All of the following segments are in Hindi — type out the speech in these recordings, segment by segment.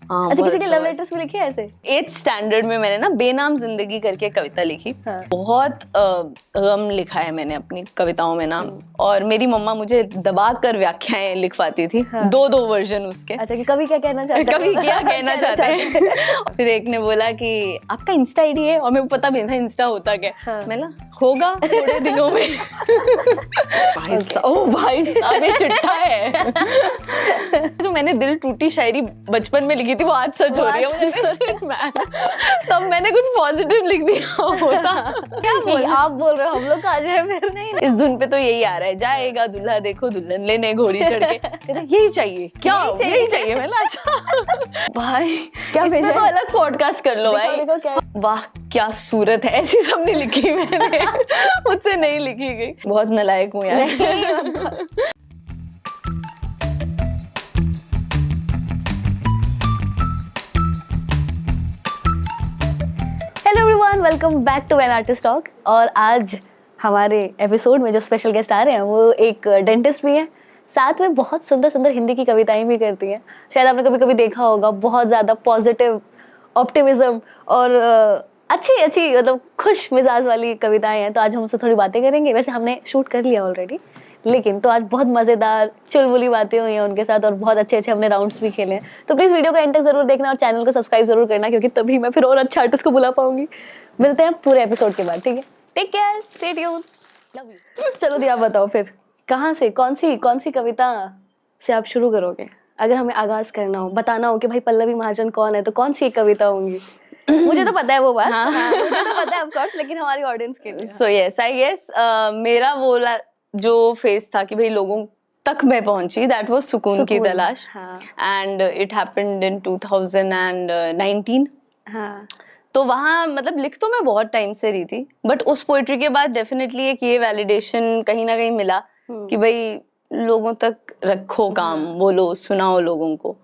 हाँ, अच्छा, किसी बस के लव लेटर्स भी लिखे हैं ऐसे? 8th स्टैंडर्ड में मैंने ना बेनाम जिंदगी करके कविता लिखी। हाँ। बहुत गम लिखा है मैंने अपनी कविताओं में ना, और मेरी मम्मा मुझे दबा कर व्याख्याएं लिखवाती थी। हाँ। दो वर्जन उसके। अच्छा, कि कवि क्या कहना चाहता है? कवि क्या कहना चाहते हैं। फिर एक ने बोला कि आपका इंस्टा आईडी है, और मेरे को पता भी नहीं था इंस्टा होता क्या। हाँ। मैं होगा थोड़े दिनों में। भाई साहब, ये चिट्ठा है। जो मैंने दिल टूटी शायरी बचपन में लिखी थी वो आज सच हो रही है। तब मैंने कुछ पॉजिटिव लिख दिया होता। क्या बोल आप बोल रहे हो हम लोग का आ जाए फिर? नहीं, इस धुन पे तो यही आ रहा है, जाएगा दूल्हा देखो दुल्हन लेने घोड़ी चढ़ के। यही चाहिए क्या? यही चाहिए। मैं अच्छा भाई क्या इसमें तो अलग पॉडकास्ट कर लो भाई। देखो क्या। वाह क्या सूरत है, ऐसी सबने लिखी मैंने। मुझसे नहीं लिखी गई। बहुत नालायक हूँ यार। Hello everyone, welcome back to when artist talk. और आज हमारे एपिसोड में जो स्पेशल गेस्ट आ रहे हैं वो एक डेंटिस्ट भी है, साथ में बहुत सुंदर सुंदर हिंदी की कविताएं भी करती हैं। शायद आपने कभी कभी देखा होगा, बहुत ज़्यादा पॉजिटिव, ऑप्टिमिज्म और अच्छी मतलब खुश मिजाज वाली कविताएं हैं। तो आज हम उससे थोड़ी बातें करेंगे। वैसे हमने शूट कर लिया ऑलरेडी, लेकिन तो आज बहुत मज़ेदार चुलबुली बातें हुई हैं उनके साथ, और बहुत अच्छे हमने राउंड्स भी खेले हैं। तो प्लीज़ वीडियो का एंड तक जरूर देखना और चैनल को सब्सक्राइब जरूर करना, क्योंकि तभी मैं फिर और अच्छा आर्टिस्ट को बुला पाऊंगी। मिलते हैं पूरे एपिसोड के बाद, ठीक है? Take care, stay tuned, love you. चलो दी, आप बताओ फिर कहाँ से कौन सी कविता से आप शुरू करोगे? अगर हमें आगाज करना हो, बताना हो कि भाई पल्लवी महाजन कौन है, तो कौन सी एक कविता होंगी? मुझे तो पता है वो बात। हाँ, मुझे तो पता है ऑफ कोर्स, लेकिन हमारी ऑडियंस के लिए। सो यस, आई गेस मेरा वो जो फेस था कि भाई लोगों तक मैं पहुंची, दैट वाज सुकून की तलाश। And it happened in 2019। हाँ। तो वहाँ मतलब लिख तो मैं बहुत टाइम से रही थी, बट उस पोइट्री के बाद डेफिनेटली एक ये वैलिडेशन कहीं ना कहीं मिला कि भाई लोगों तक रखो काम, बोलो, सुनाओ लोगों को।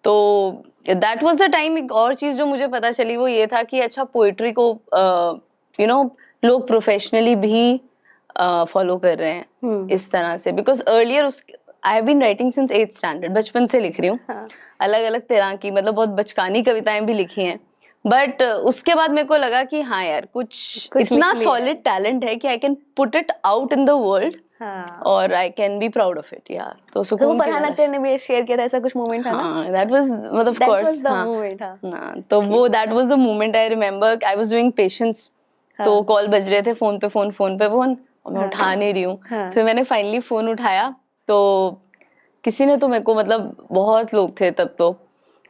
तो दैट वाज द टाइम। एक और चीज जो मुझे पता चली वो ये था कि अच्छा, पोइट्री को लोग प्रोफेशनली भी फॉलो कर रहे हैं इस तरह से। Because earlier I have been writing since 8th standard, बचपन से लिख रही हूँ। हाँ। अलग अलग तरह की, मतलब बहुत बचकानी कविताएं भी लिखी हैं। बट उसके बाद मेरे को लगा कि हाँ यार, कुछ इतना सॉलिड टैलेंट है कि I can put it out in the world, और I can be proud of it यार। तो सुकून की तलाश ने भी शेयर किया था, ऐसा कुछ मोमेंट था ना? हाँ, दैट वाज मतलब ऑफ कोर्स, हाँ, तो वो that was the moment. I remember I was doing patience, तो कॉल बज रहे थे, फोन पे फोन, और मैं उठा नहीं रही हूँ। फिर मैंने फाइनली फोन उठाया, तो किसी ने तो मेरे को, मतलब बहुत लोग थे तब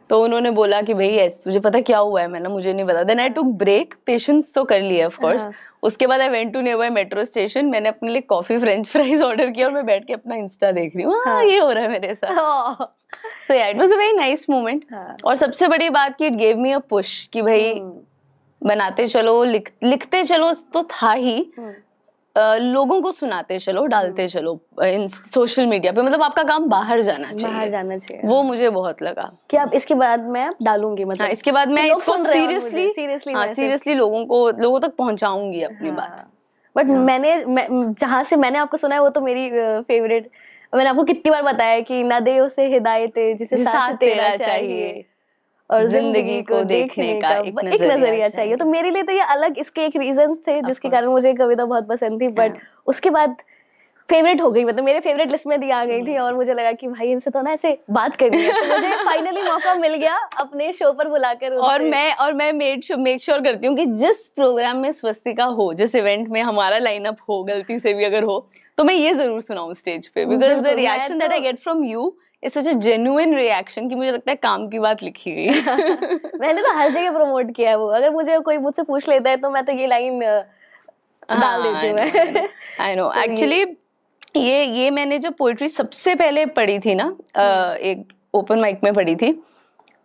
तो उन्होंने बोला कि भाई ऐसे तुझे पता क्या हुआ है? मैंने मुझे नहीं पता। Then I took break, patience तो कर लिया ऑफ कोर्स। उसके बाद I went to nearby metro station, मैंने अपने लिए कॉफी फ्रेंच फ्राइज ऑर्डर किया, और मैं बैठ के अपना इंस्टा देख रही हूँ। हाँ, ये हो रहा है मेरे साथ। सो या, it was a very nice moment. और सबसे बड़ी बात कि it gave me a push कि भाई बनाते चलो, लिखते चलो तो था ही, लोगों को सुनाते चलो, डालते चलो इन सोशल मीडिया पे। मतलब आपका काम बाहर जाना चाहिए। वो मुझे बहुत लगा कि अब इसके बाद मैं डालूंगी, मतलब इसके बाद मैं इसको सीरियसली लोगों तक पहुंचाऊंगी अपनी बात। बट जहाँ से मैंने आपको सुना है वो तो मेरी फेवरेट। मैंने आपको कितनी बार बताया कि ना दे उसे हिदायत जिसे साथ तेरा चाहिए, और जिंदगी को देखने का एक नजरिया चाहिए। तो मेरे लिए तो ये अलग इसके एक रीजंस थे जिसके कारण मुझे ये कविता बहुत पसंद थी। बट उसके बाद फेवरेट हो गई, मतलब मेरे फेवरेट लिस्ट में दी आ गई थी, और मुझे लगा कि भाई इनसे तो ना ऐसे बात करनी है। तो मुझे फाइनली मौका मिल गया अपने शो पर बुलाकर। और मैं मेक श्योर करती हूँ कि जिस प्रोग्राम में स्वस्तिका हो, जिस इवेंट में हमारा लाइनअप हो, गलती से भी अगर हो, तो मैं ये जरूर सुनाऊं स्टेज पे। Because the reaction that I get from you is such a genuine reaction कि मुझे लगता है काम की बात लिखी गई। मैंने तो हर जगह प्रमोट किया है वो। अगर मुझे कोई मुझसे पूछ लेता है तो मैं तो ये लाइन डाल देती हूँ। आई नो, एक्चुअली ये मैंने जब पोइट्री सबसे पहले पढ़ी थी ना, एक ओपन माइक में पढ़ी थी,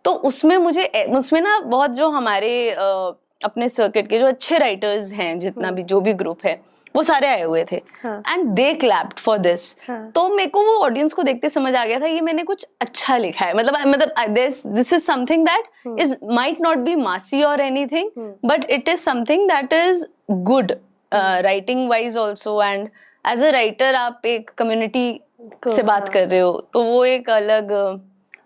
तो उसमें ना बहुत जो हमारे अपने सर्किट के जो अच्छे राइटर्स हैं, जितना भी जो भी ग्रुप है, वो सारे आए हुए थे, and they clapped for this. तो मेरे को वो ऑडियंस को देखते समझ आ गया था ये मैंने कुछ अच्छा लिखा है। मतलब this is something that is might not be massy और anything, but it is something that is good writing wise also. And as a writer आप एक कम्युनिटी से बात कर रहे हो, तो वो एक अलग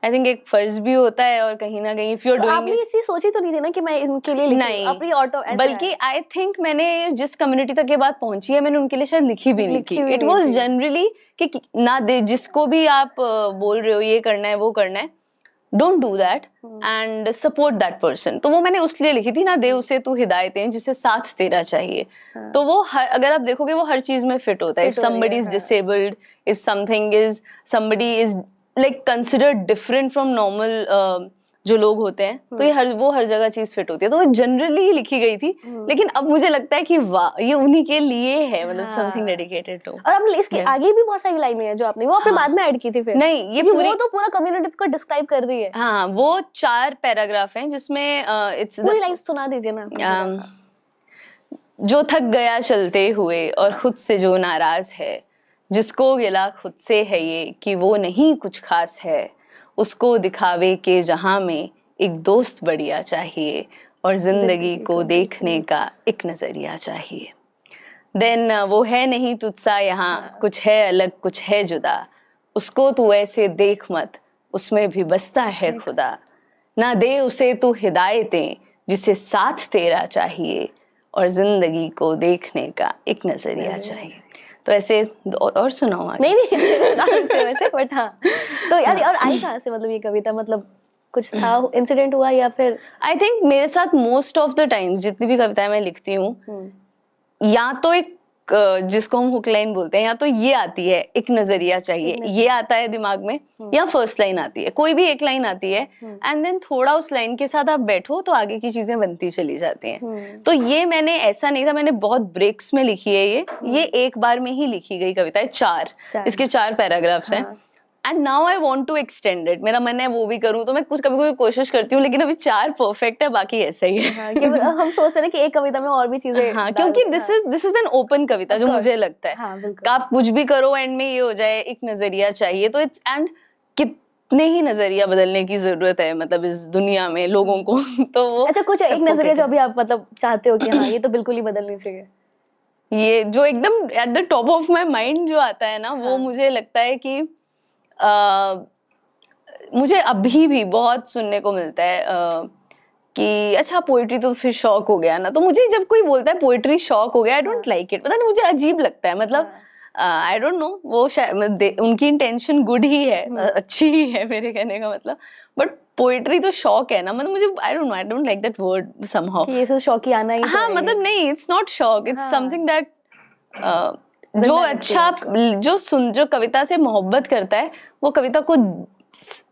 आई थिंक एक फर्ज भी होता है, और कहीं ना कहीं इफ यू आर डूइंग आपने इसी सोची तो नहीं थी ना कि मैं इनके लिए नहीं, अपनी ऑटो, बल्कि आई थिंक मैंने जिस कम्युनिटी तक ये बात पहुंची है मैंने उनके लिए शायद लिखी भी नहीं थी। इट वाज जनरली कि ना दे, जिसको भी आप बोल रहे हो ये करना है वो करना है, don't do that and support that person. तो वो मैंने उसलिए लिखी थी, ना दे उसे तू हिदायतें जिसे साथ तेरा चाहिए। तो वो अगर आप देखोगे वो हर चीज में फिट होता है। If somebody is disabled, if somebody is like considered different from normal जो लोग होते हैं, तो ये वो हर जगह चीज फिट होती है। तो वो जनरली ही लिखी गई थी, लेकिन अब मुझे लगता है कि वाह ये उन्हीं के लिए है, मतलब समथिंग डेडिकेटेड टू। और आपने इसके आगे भी बहुत सारी लाइनें हैं जो आपने वो अपने बाद में ऐड की थी फिर। नहीं, ये वो तो पूरा कम्युनिटी को डिस्क्राइब कर रही है। हाँ, वो 4 पैराग्राफ हैं जिसमें इट्स पूरी लाइन सुना दीजिए ना। जो थक गया चलते हुए और खुद से जो नाराज है, जिसको गिला खुद से है ये कि वो नहीं कुछ खास है, उसको दिखावे के जहां में एक दोस्त बढ़िया चाहिए, और जिंदगी को देखने का एक नजरिया चाहिए। देन वो है नहीं तुझसा यहाँ, कुछ है अलग कुछ है जुदा, उसको तू ऐसे देख मत, उसमें भी बसता है खुदा, ना दे उसे तू हिदायतें जिसे साथ तेरा चाहिए, और जिंदगी को देखने का एक नजरिया चाहिए। तो ऐसे और सुनाओ आगे। नहीं वैसे बट हाँ, तो यार और आई कहाँ से मतलब ये कविता, मतलब कुछ था इंसिडेंट हुआ या फिर? आई थिंक मेरे साथ मोस्ट ऑफ द टाइम्स जितनी भी कविताएं मैं लिखती हूँ, या तो एक जिसको हम हुक लाइन बोलते हैं, या तो ये आती है एक नजरिया चाहिए, ये आता है दिमाग में, या फर्स्ट लाइन आती है, कोई भी एक लाइन आती है, एंड देन थोड़ा उस लाइन के साथ आप बैठो तो आगे की चीजें बनती चली जाती हैं। तो ये मैंने ऐसा नहीं था, मैंने बहुत ब्रेक्स में लिखी है ये एक बार में ही लिखी गई कविता है। 4 इसके 4 पैराग्राफ्स हैं, and now I want to extend it. मेरा मन है वो भी करूँ, तो मैं कुछ कभी कभी कोशिश करती हूँ, लेकिन अभी 4 परफेक्ट है, बाकी ऐसा ही है। हम सोचते हैं कि एक कविता में और भी चीजें, हाँ, क्योंकि दिस इज एन ओपन कविता जो मुझे लगता है। आप कुछ भी करो एंड में ये हो जाए एक नजरिया चाहिए, तो इट्स एंड कितने ही नजरिया बदलने की जरूरत है मतलब इस दुनिया में लोगों को। तो वो अच्छा, कुछ एक नजरिया जो अभी आप मतलब चाहते हो कि हाँ ये तो बिल्कुल ही बदलनी चाहिए? ये जो एकदम at the top of my mind जो आता है ना, वो मुझे लगता है कि मुझे अभी भी बहुत सुनने को मिलता है कि अच्छा पोइट्री तो फिर शौक हो गया ना। तो मुझे जब कोई बोलता है पोइट्री शौक हो गया, आई डोंट लाइक इट। पता नहीं, मुझे अजीब लगता है, मतलब आई डोंट नो, वो शायद उनकी इंटेंशन गुड ही है, अच्छी ही है मेरे कहने का मतलब, बट पोइट्री तो शौक है ना, मतलब मुझे I don't like that word somehow. ये सब शौक ही आना ही। हाँ, मतलब नहीं, इट्स नॉट शौक, इट्स समथिंग दैट जो अच्छा जो कविता से मोहब्बत करता है वो कविता को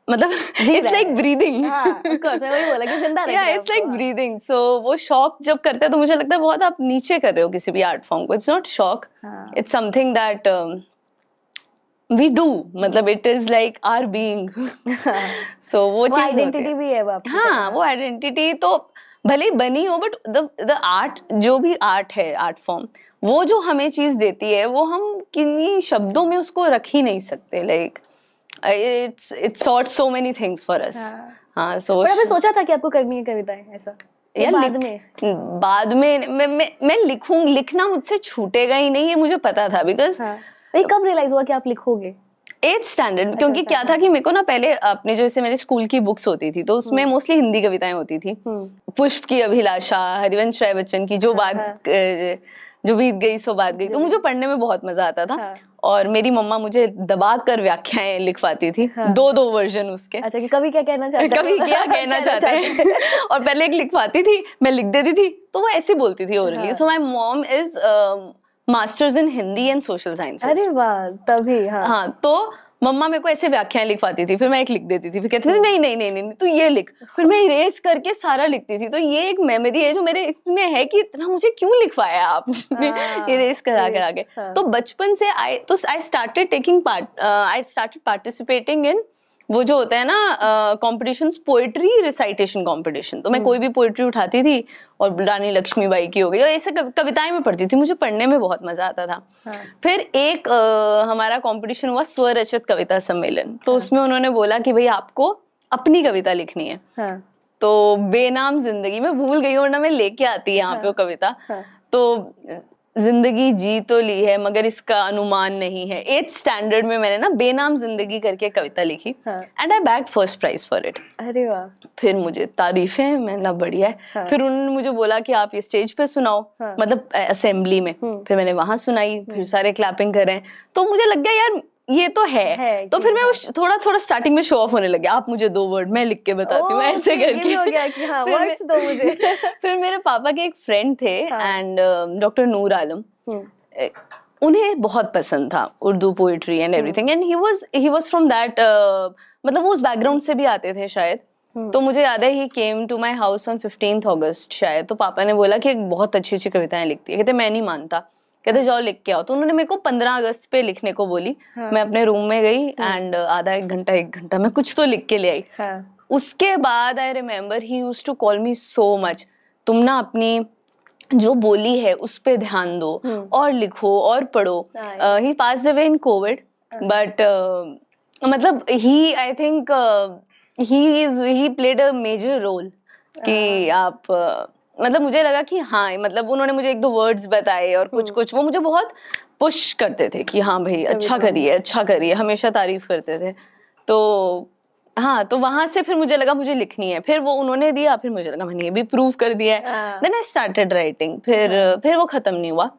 मतलब इट्स लाइक ब्रीदिंग। मैं वही बोला कि जिंदा रहना है। It's like breathing. सो वो शौक जब करते हैं तो मुझे लगता है बहुत आप नीचे कर रहे हो किसी भी आर्ट फॉर्म को। इट्स नॉट शौक, it's something that we do, मतलब it is like our being. So वो चीज आइडेंटिटी भी है। हाँ, वो आइडेंटिटी तो भले बनी हो, बट द आर्ट, जो भी आर्ट है, आर्ट फॉर्म, वो जो हमें चीज देती है वो हम किन्हीं शब्दों में उसको रख ही नहीं सकते। Like it's taught so many things for us। हाँ, so आपने सोचा था कि आपको करनी है कविताएं ऐसा? यार बाद में मैं लिखना मुझसे छूटेगा ही नहीं, ये मुझे पता था, बिकॉज कब रियलाइज हुआ कि आप लिखोगे? 8th standard. क्योंकि क्या था कि मेरे को ना पहले अपने जैसे मेरे स्कूल की बुक्स होती थी तो उसमें मोस्टली हिंदी कविताएं होती थी। पुष्प की अभिलाषा, हरिवंश राय बच्चन की जो बीत गई सो बात गई, तो मुझे पढ़ने में बहुत मजा आता था। और मेरी मम्मा मुझे दबा कर व्याख्याएं लिखवाती थी, 2 वर्जन उसके। अच्छा, कि कभी क्या कहना चाहते हैं, कभी क्या कहना चाहते हैं। और पहले एक लिखवाती थी, मैं लिख देती थी, तो वो ऐसे बोलती थी orally. So my mom is masters in Hindi and social sciences. अरे वाह, तभी। हाँ, तो मम्मा मेरे को ऐसे व्याख्याएं लिखवाती थी, फिर मैं एक लिख देती थी, फिर कहती थी नहीं नहीं नहीं नहीं तू ये लिख, फिर मैं इरेज करके सारा लिखती थी। तो ये एक मेमोरी है जो मेरे इसमें है कि इतना मुझे क्यों लिखवाया आपने इरेज करा के। तो बचपन से आई स्टार्टेड पार्टिसिपेटिंग इन वो जो होता है ना कॉम्पिटिशंस, पोएट्री रिसाइटेशन कॉम्पिटिशन। तो मैं कोई भी पोएट्री उठाती थी और रानी लक्ष्मीबाई की हो गई, ऐसे कविताएं में पढ़ती थी, मुझे पढ़ने में बहुत मजा आता था। फिर एक हमारा कंपटीशन हुआ स्वरचित कविता सम्मेलन, तो उसमें उन्होंने बोला कि भाई आपको अपनी कविता लिखनी है। तो बेनाम जिंदगी, मैं भूल गई, और ना मैं लेके आती यहाँ पे वो कविता। तो जिंदगी जी तो ली है मगर इसका अनुमान नहीं है। 8th स्टैंडर्ड में मैंने ना बेनाम जिंदगी करके कविता लिखी and I bagged first prize for it. अरे वाह। फिर मुझे तारीफें, मैंने बढ़िया है। फिर उन्होंने मुझे बोला कि आप ये स्टेज पे सुनाओ, मतलब असेंबली में। फिर मैंने वहां सुनाई, फिर सारे क्लैपिंग कर रहे हैं, तो मुझे लग गया यार ये तो है तो फिर मैं उस थोड़ा थोड़ा स्टार्टिंग में शो ऑफ होने लग गया। आप मुझे 2 वर्ड मैं लिख के बताती हूँ, ऐसे करके हो गया कि हाँ वर्ड्स दो मुझे। फिर मेरे पापा के एक फ्रेंड थे एंड डॉक्टर नूर आलम, उन्हें बहुत पसंद था Urdu poetry and everything and he was from that, मतलब वो उस बैकग्राउंड से भी आते थे शायद। तो मुझे याद है he came to my house on 15th August शायद। तो पापा ने बोला कि बहुत अच्छी अच्छी कविताएं लिखती है। कहते मैं नहीं मानता, कहते जाओ लिख के आओ। तो उन्होंने मेरे को 15 अगस्त पे लिखने को बोली। मैं अपने रूम में गई एंड आधा एक घंटा मैं कुछ तो लिख के ले आई। उसके बाद I remember he used to call me so much, तुम ना अपनी जो बोली है उस पे ध्यान दो और लिखो और पढ़ो। He passed away in Covid but मतलब he I think he played a major role कि आप मतलब मुझे लगा कि हाँ, मतलब उन्होंने मुझे 1-2 वर्ड्स बताए और कुछ वो मुझे बहुत पुश करते थे कि हाँ भाई अच्छा करिए, हमेशा तारीफ करते थे। तो हाँ, तो वहां से फिर मुझे लगा मुझे लिखनी है। फिर वो उन्होंने दिया, फिर मुझे लगा मैंने ये भी प्रूव कर दिया है। Then I started writing. फिर वो खत्म नहीं हुआ।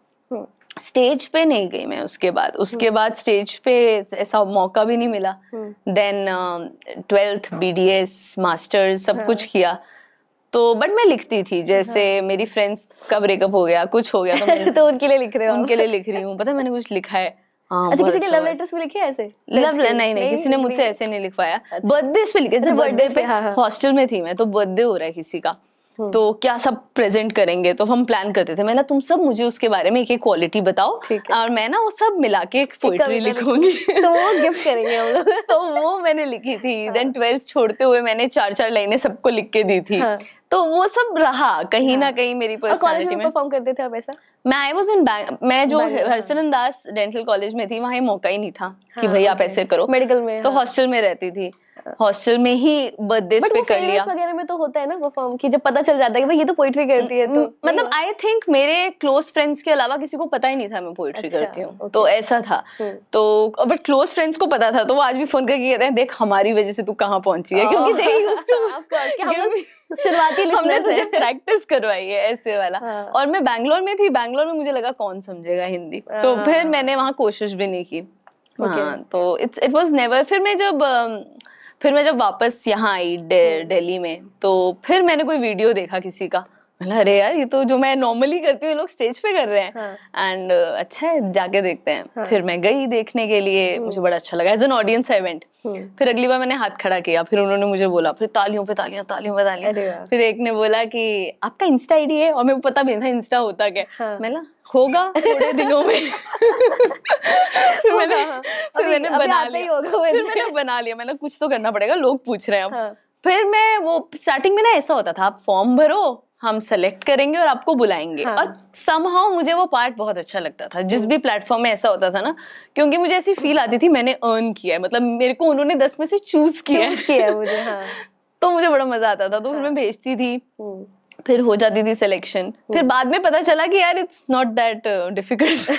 स्टेज पे नहीं गई मैं उसके बाद स्टेज पे ऐसा मौका भी नहीं मिला। देन 12th BDS मास्टर्स सब कुछ किया। तो बट मैं लिखती थी, जैसे मेरी फ्रेंड्स का ब्रेकअप हो गया, कुछ हो गया तो मैं तो उनके लिए लिख रहे हो? उनके लिए लिख रही हूँ। पता है मैंने कुछ लिखा है। अच्छा, किसी के लव लेटर्स भी लिखे ऐसे? नहीं, किसी ने मुझसे ऐसे नहीं लिखवाया। बर्थडे पे लिखे, जब बर्थडे पे हॉस्टल में थी मैं, तो बर्थडे हो रहा है किसी का, तो क्या सब प्रेजेंट करेंगे, तो हम प्लान करते थे। मैंने तुम सब मुझे उसके बारे में एक क्वालिटी बताओ और मैं ना वो सब मिला के एक पोएट्री लिखूंगी। तो वो गिफ्ट करेंगे हम लोग। तो वो मैंने लिखी थी। देन 12th छोड़ते हुए मैंने 4-4 लाइनें सबको लिख के दी थी। तो वो सब रहा कहीं ना कहीं मेरी पर्सनालिटी में। परफॉर्म करते थे आप ऐसा? मैं आई वाज इन मैं जो हरसरन दास डेंटल कॉलेज में थी, वहाँ मौका ही नहीं था कि भाई आप ऐसे करो। मेडिकल में तो हॉस्टल में रहती थी, हॉस्टल में ही बर्थडे पे कर लिया। वगैरह में तो होता है ना परफॉर्म, कि जब पता चल जाता है कि भाई ये तो पोएट्री करती है। तो मतलब आई थिंक मेरे क्लोज फ्रेंड्स के अलावा किसी को पता ही नहीं था मैं पोएट्री करती हूँ। तो ऐसा था। तो बट क्लोज फ्रेंड्स को पता था, तो वो आज भी फोन करके कहते हैं देख हमारी वजह से तू कहाँ पहुंची है, क्योंकि दे यूज्ड टू शुरुआती हमने तुझे प्रैक्टिस करवाई है ऐसे वाला। और मैं बैंगलोर में थी, बैंगलोर में मुझे लगा कौन समझेगा हिंदी, तो फिर मैंने वहाँ कोशिश भी नहीं की। हाँ, तो इट वाज नेवर। फिर मैं जब वापस यहाँ आई दिल्ली में, तो फिर मैंने कोई वीडियो देखा किसी का, मैंने अरे यार ये तो जो मैं नॉर्मली करती हूँ लोग स्टेज पे कर रहे हैं एंड अच्छा है, जाके देखते हैं। फिर मैं गई देखने के लिए, मुझे बड़ा अच्छा लगा। As an audience I went. फिर अगली बार मैंने हाथ खड़ा किया, फिर उन्होंने मुझे बोला, फिर तालियों पे तालियां, तालियों पे तालियां। फिर एक ने बोला कि आपका इंस्टा आईडी है, और मेरे को पता भी नहीं था इंस्टा होता क्या। मैंने होगा थोड़े दिनों में। फिर मैंने बना लिया। मैंने कुछ तो करना पड़ेगा, लोग पूछ रहे हैं अब। फिर मैं वो स्टार्टिंग में ना ऐसा होता था, आप फॉर्म भरो, हम सेलेक्ट करेंगे और आपको बुलाएंगे। और समहाउ मुझे वो पार्ट बहुत अच्छा लगता था, जिस भी प्लेटफॉर्म में ऐसा होता था ना, क्योंकि मुझे ऐसी फील आती थी मैंने अर्न किया है, मतलब मेरे को उन्होंने 10 में से चूज किया है मुझे। तो मुझे बड़ा मजा आता था। तो फिर मैं भेजती थी, फिर हो जाती थी सिलेक्शन। फिर बाद में पता चला कि यार इट्स नॉट दैट डिफिकल्ट,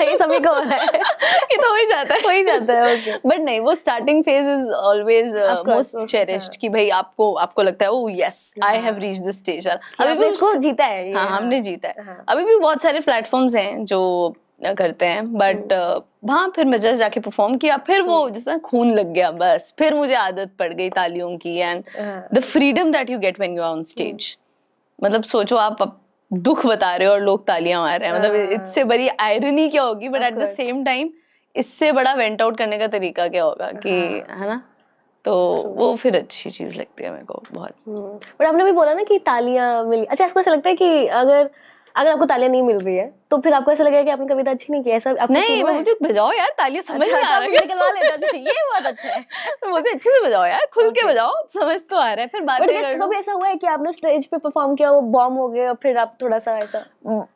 ये सभी को हो रहा है। ये तो हो ही जाता है। बट नहीं, वो starting phase is always most cherished, कि भाई आपको लगता है ओ yes I have reached this stage. अभी भी उसको जीता है। हाँ, हमने जीता है। अभी भी बहुत सारे प्लेटफॉर्म्स हैं जो करते हैं, बट हाँ, फिर मैं जाके परफॉर्म किया। फिर वो जिसमें खून लग गया, बस फिर मुझे आदत पड़ गई तालियों की and the freedom that you get when you are on stage. मतलब सोचो आप दुख बता रहे हो और लोग तालियां मार रहे हैं, मतलब इससे बड़ी आयरनी क्या होगी, but at the same time इससे बड़ा वेंट आउट करने का तरीका क्या होगा कि है ना। तो वो फिर अच्छी चीज लगती है मेरे को बहुत। बट आपने भी बोला ना कि तालियां मिली। अच्छा, आपको ऐसा लगता है कि अगर आपको तालियां नहीं मिल रही है तो फिर आपको ऐसा लगेगा कि आपने कविता अच्छी नहीं की? ऐसा नहीं, मैं बोलती बजाओ यार तालियां, समझ नहीं आ रहा है, निकलवा लेता है, ये बहुत अच्छा है। मैं बोलती अच्छे से बजाओ यार, खुल के बजाओ, समझ तो आ रहा है, फिर बातें कर लो। कभी ऐसा हुआ है कि आपने स्टेज पे परफॉर्म किया, वो बॉम्ब हो गया, फिर आप थोड़ा सा ऐसा,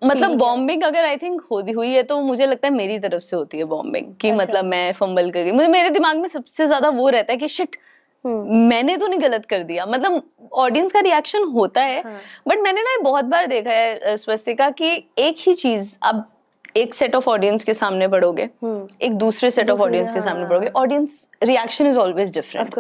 मतलब बॉम्बिंग अगर आई थिंक हुई है तो मुझे लगता है मेरी तरफ से होती है बॉम्बिंग, कि मतलब मैं फंबल कर गई। मेरे दिमाग में सबसे ज्यादा वो रहता है कि शिट मैंने तो नहीं गलत कर दिया, मतलब ऑडियंस का रिएक्शन होता है। बट मैंने ना बहुत बार देखा है स्वस्तिका कि एक ही चीज अब एक सेट ऑफ ऑडियंस के सामने पढ़ोगे, एक दूसरे सेट ऑफ ऑडियंस के सामने पढ़ोगे, audience reaction is always different.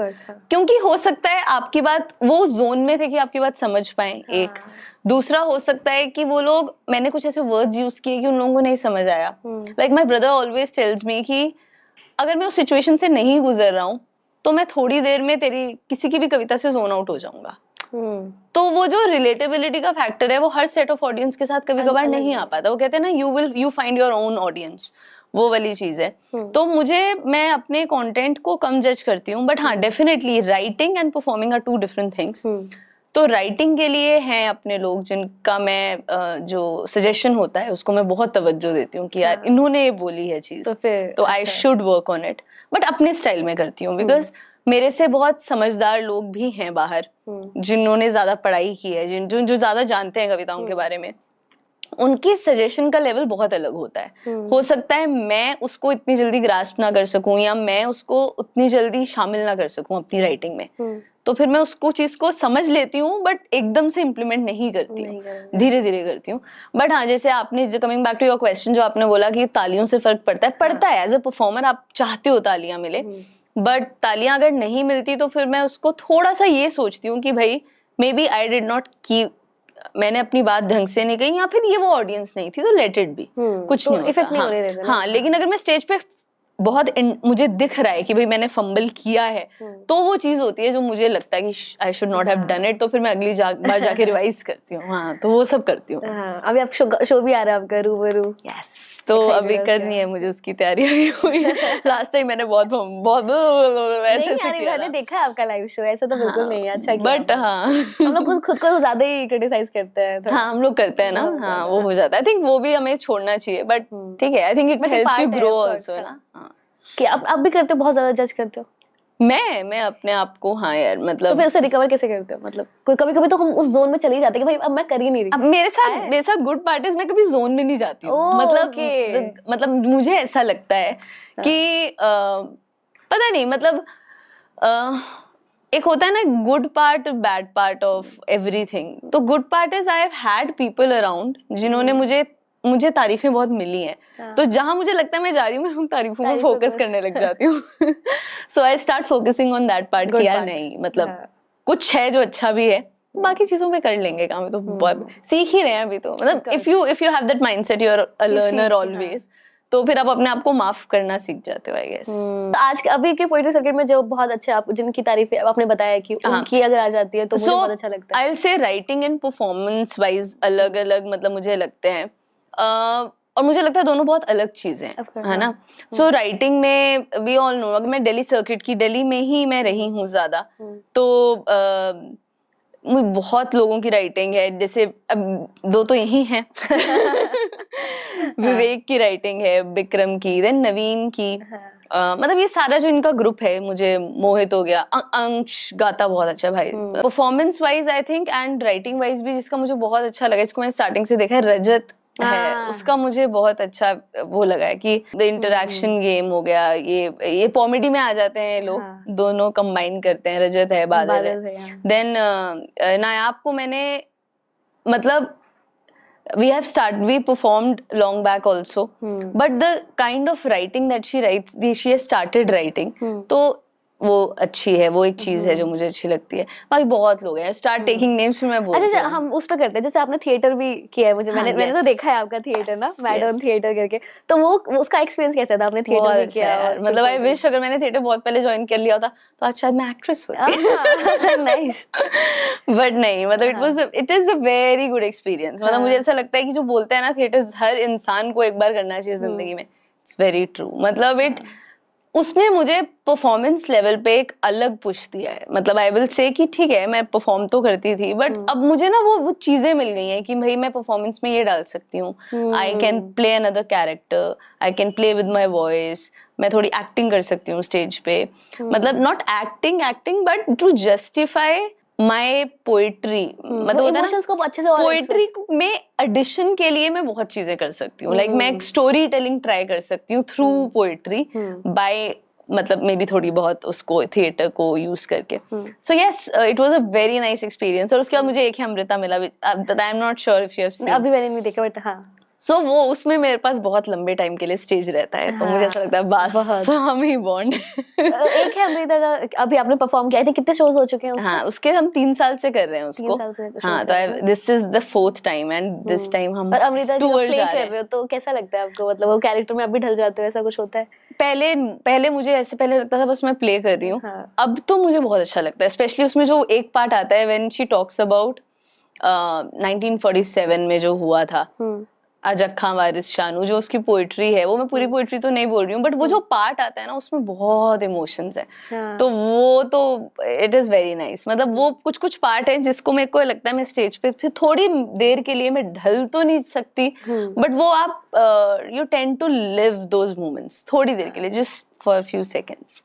क्योंकि हो सकता है आपकी बात, वो जोन में थे कि आपकी बात समझ पाए, एक दूसरा हो सकता है कि वो लोग, मैंने कुछ ऐसे वर्ड्स यूज किए कि उन लोगों को नहीं समझ आया। Like my brother always tells me कि अगर मैं उस सिचुएशन से नहीं गुजर रहा हूँ तो मैं थोड़ी देर में तेरी किसी की भी कविता से जोन आउट हो जाऊंगा। तो वो जो रिलेटेबिलिटी का फैक्टर है वो हर सेट ऑफ ऑडियंस के साथ कभी कभार नहीं आ पाता। वो कहते हैं ना you find your own audience, वो वाली चीज है। तो मैं अपने कंटेंट को कम जज करती हूँ, बट हाँ definitely writing and performing are two different things. तो राइटिंग के लिए हैं अपने लोग जिनका मैं जो सजेशन होता है उसको मैं बहुत तवज्जो देती हूँ कि यार इन्होंने ये बोली है चीज, तो I should work on it, but अपने स्टाइल में करती हूँ। बिकॉज मेरे से बहुत समझदार लोग भी हैं बाहर जिन्होंने ज्यादा पढ़ाई की है, जो ज्यादा जानते हैं कविताओं के बारे में, उनकी सजेशन का लेवल बहुत अलग होता है। हो सकता है मैं उसको इतनी जल्दी ग्रास्प ना कर सकूं या मैं उसको उतनी जल्दी शामिल ना कर सकूं अपनी राइटिंग में, तो फिर मैं उसको चीज को समझ लेती हूँ बट एकदम से इम्प्लीमेंट नहीं करती हूँ, धीरे धीरे करती हूँ। बट हाँ, जैसे आपने coming back to your question, जो आपने बोला कि तालियों से फर्क पड़ता है एज अ परफॉर्मर, आप चाहते हो तालियां मिले, बट तालियां अगर नहीं मिलती तो फिर मैं उसको थोड़ा सा ये सोचती हूँ कि भाई maybe I did not keep, मैंने अपनी बात ढंग से नहीं कही या फिर ये वो ऑडियंस नहीं थी, तो लेट इट बी, कुछ तो नहीं होता। हाँ, लेकिन अगर मैं स्टेज पे बहुत मुझे दिख रहा है कि भाई मैंने फंबल किया है, तो वो चीज होती है जो मुझे लगता है कि I should not have done it, तो फिर मैं अगली बार जाके रिवाइज करती हूँ। हाँ, तो वो सब करती हूँ। अभी आप शो भी आ रहा है आपका रूबरू। यस, तो अभी करनी है मुझे, उसकी तैयारी अभी हुई है। लास्ट टाइम मैंने बहुत ऐसे किया, मैंने देखा है आपका लाइव शो, ऐसा तो बिल्कुल नहीं है। अच्छा किया, बट हाँ हम लोग खुद को ज्यादा ही क्रिटिसाइज करते हैं। हाँ, हम लोग करते हैं ना, हाँ वो हो जाता है। आई थिंक वो भी हमें छोड़ना चाहिए, बट ठीक है, I think it helps you grow also ना। कि आप भी करते हो, बहुत ज्यादा जज करते हो? मैं अपने आप को, हाँ यार, मतलब तो फिर उसे रिकवर कैसे करते हो? मतलब कभी कभी तो हम उस जोन में चले ही जाते हैं कि भाई अब मैं कर ही नहीं रही। अब मेरे साथ गुड पार्ट इज मैं कभी जोन में नहीं जाती हूँ। मतलब मुझे ऐसा लगता है कि पता नहीं, मतलब एक होता है ना good part bad part of everything. तो good part is I have had people around जिन्होंने मुझे तारीफें बहुत मिली हैं। तो जहां मुझे लगता है मैं जा रही हूँ, मैं उन तारीफों में फोकस करने लग जाती हूँ। So I start focusing on that part कि यार नहीं, मतलब कुछ है जो अच्छा भी है, बाकी चीजों पे कर लेंगे काम। तो बहुत सीख ही रहे हैं अभी तो, मतलब if you have that mindset, you are a learner always, तो फिर आप अपने आप को माफ करना सीख जाते हो, आई गेस। आज अभी के पोएट्री सर्किट में जो बहुत अच्छे आप जिनकी तारीफें आपने बताया कि उनकी अगर आ जाती है तो मुझे बहुत अच्छा लगता है। I will say writing and performance wise अलग अलग मतलब मुझे लगते हैं, और मुझे लगता है दोनों बहुत अलग चीजें है ना। सो राइटिंग में वी ऑल नो, अगर मैं दिल्ली सर्किट की, दिल्ली में ही मैं रही हूँ ज्यादा, तो बहुत लोगों की राइटिंग है, जैसे अब दो तो यही हैं। विवेक की राइटिंग है, विक्रम की, देन नवीन की, मतलब ये सारा जो इनका ग्रुप है मुझे मोहित हो गया। अंश गाता बहुत अच्छा भाई। Performance wise I think and writing wise भी जिसका मुझे बहुत अच्छा लगा, इसको मैंने स्टार्टिंग से देखा है, रजत है, उसका मुझे बहुत अच्छा वो लगा है कि द इंटरेक्शन गेम हो गया, ये कॉमेडी में आ जाते हैं लोग, दोनों कंबाइन करते हैं, रजत है, बादल है। देन नायाब को मैंने, मतलब we performed long back also, but the kind of writing that she writes, she has started writing, तो वो अच्छी है, वो एक चीज है जो मुझे अच्छी लगती है। बाकी बहुत लोग हैं, स्टार्ट टेकिंग नेम्स फिर मैं बोलती हूँ। अच्छा, हम उस पे करते हैं, जैसे आपने थिएटर भी किया है, मैंने तो देखा है आपका थिएटर ना, मैडम थिएटर करके, तो वो उसका एक्सपीरियंस कैसा था? आपने थिएटर भी किया, मतलब आई विश अगर मैंने थिएटर बहुत पहले ज्वाइन कर लिया होता तो आज शायद मैं एक्ट्रेस होती। नाइस, बट नहीं, मतलब it is a very good experience. मतलब मुझे ऐसा लगता है कि जो बोलते हैं ना थिएटर हर इंसान को एक बार करना चाहिए जिंदगी में, इट्स वेरी ट्रू। मतलब उसने मुझे परफॉर्मेंस लेवल पे एक अलग पुश दिया है। मतलब आई विल से कि ठीक है मैं परफॉर्म तो करती थी, बट अब मुझे ना वो चीजें मिल गई हैं कि भाई मैं परफॉर्मेंस में ये डाल सकती हूँ, I can play another character, I can play with my voice, मैं थोड़ी एक्टिंग कर सकती हूँ स्टेज पे। मतलब not acting but to justify my poetry, मतलब इमोशंस को अच्छे से पोएट्री में एडिशन के लिए मैं बहुत चीजें कर सकती हूँ। लाइक मैं एक स्टोरी टेलिंग ट्राई कर सकती हूँ थ्रू पोएट्री, बाय मतलब मे बी थोड़ी बहुत उसको थिएटर को यूज करके. So yes, it was a very nice experience. और उसके बाद मुझे एक ही अमृता मिला, I am not sure if you have seen. अभी मैंने नहीं देखा बट हाँ. सो वो उसमें मेरे पास बहुत लंबे टाइम के लिए स्टेज रहता है, तो मुझे ऐसा लगता है बस हम ही बॉन्ड. एक है अमृता का, अभी आपने परफॉर्म किया, कितने शोज हो चुके हैं उसके? हाँ, उसके हम 3 साल से कर रहे हैं उसको. 3 साल से. हाँ, तो this is the 4th time and this time हम और अमृता जी टूर प्ले जा कर रहे रहे हो तो कैसा लगता है आपको? मतलब वो कैरेक्टर में आप भी ढल जाते हो, ऐसा कुछ होता है? पहले मुझे ऐसे पहले लगता था बस मैं प्ले कर रही हूँ. हाँ. अब तो मुझे बहुत अच्छा लगता है, स्पेशली उसमें जो एक पार्ट आता है व्हेन शी टॉक्स अबाउट 1947 में जो हुआ था, अजक्खा वारिस शानू, जो उसकी पोइट्री है, वो मैं पूरी पोइट्री तो नहीं बोल रही हूँ, बट वो जो पार्ट आता है ना उसमें बहुत इमोशंस है. तो वो तो इट इज वेरी नाइस. मतलब वो कुछ पार्ट है जिसको मेरे को लगता है मैं स्टेज पे फिर थोड़ी देर के लिए मैं ढल तो नहीं सकती, बट वो आप you tend to live those moments थोड़ी देर के लिए, जस्ट फॉर फ्यू सेकेंड्स.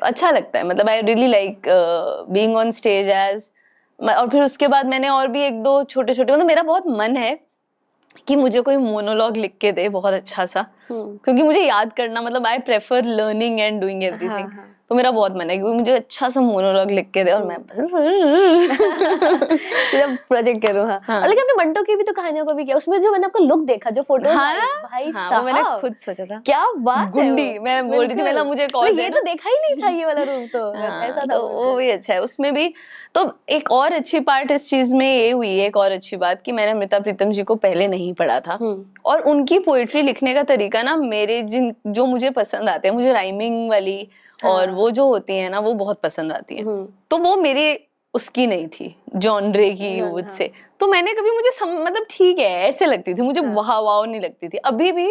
अच्छा लगता है. मतलब I really like being on stage as. और फिर उसके बाद मैंने और भी 1-2 छोटे मतलब मेरा बहुत मन है कि मुझे कोई मोनोलॉग लिख के दे बहुत अच्छा सा, क्योंकि मुझे याद करना, मतलब I prefer learning and doing everything. तो मेरा बहुत मन है कि मुझे अच्छा सा मोनोलॉग लिख के दे और मैं प्रोजेक्ट करूँ. हाँ. लेकिन आपने मंटो की भी तो कहानियों को भी किया, उसमें जो मैंने आपका लुक देखा, जो फोटो, भाई हाँ, वो मैंने खुद सोचा था. क्या बात गुंडी है. मैं बोल रही थी, मतलब मुझे कॉल, ये तो देखा ही नहीं था ये वाला रूप. तो ऐसा था, वो भी अच्छा है उसमें भी. तो एक और अच्छी पार्ट इस चीज में ये हुई है, एक और अच्छी बात, कि मैंने अमृता प्रीतम जी को पहले नहीं पढ़ा था, और उनकी पोएट्री लिखने का तरीका ना मेरे जो मुझे पसंद आते हैं, मुझे राइमिंग वाली और वो जो होती है ना वो बहुत पसंद आती है. तो वो मेरे उसकी नहीं थी, जॉनरे की यूथ से. तो मैंने कभी मतलब ठीक है ऐसे लगती थी मुझे, वाव नहीं लगती थी. अभी भी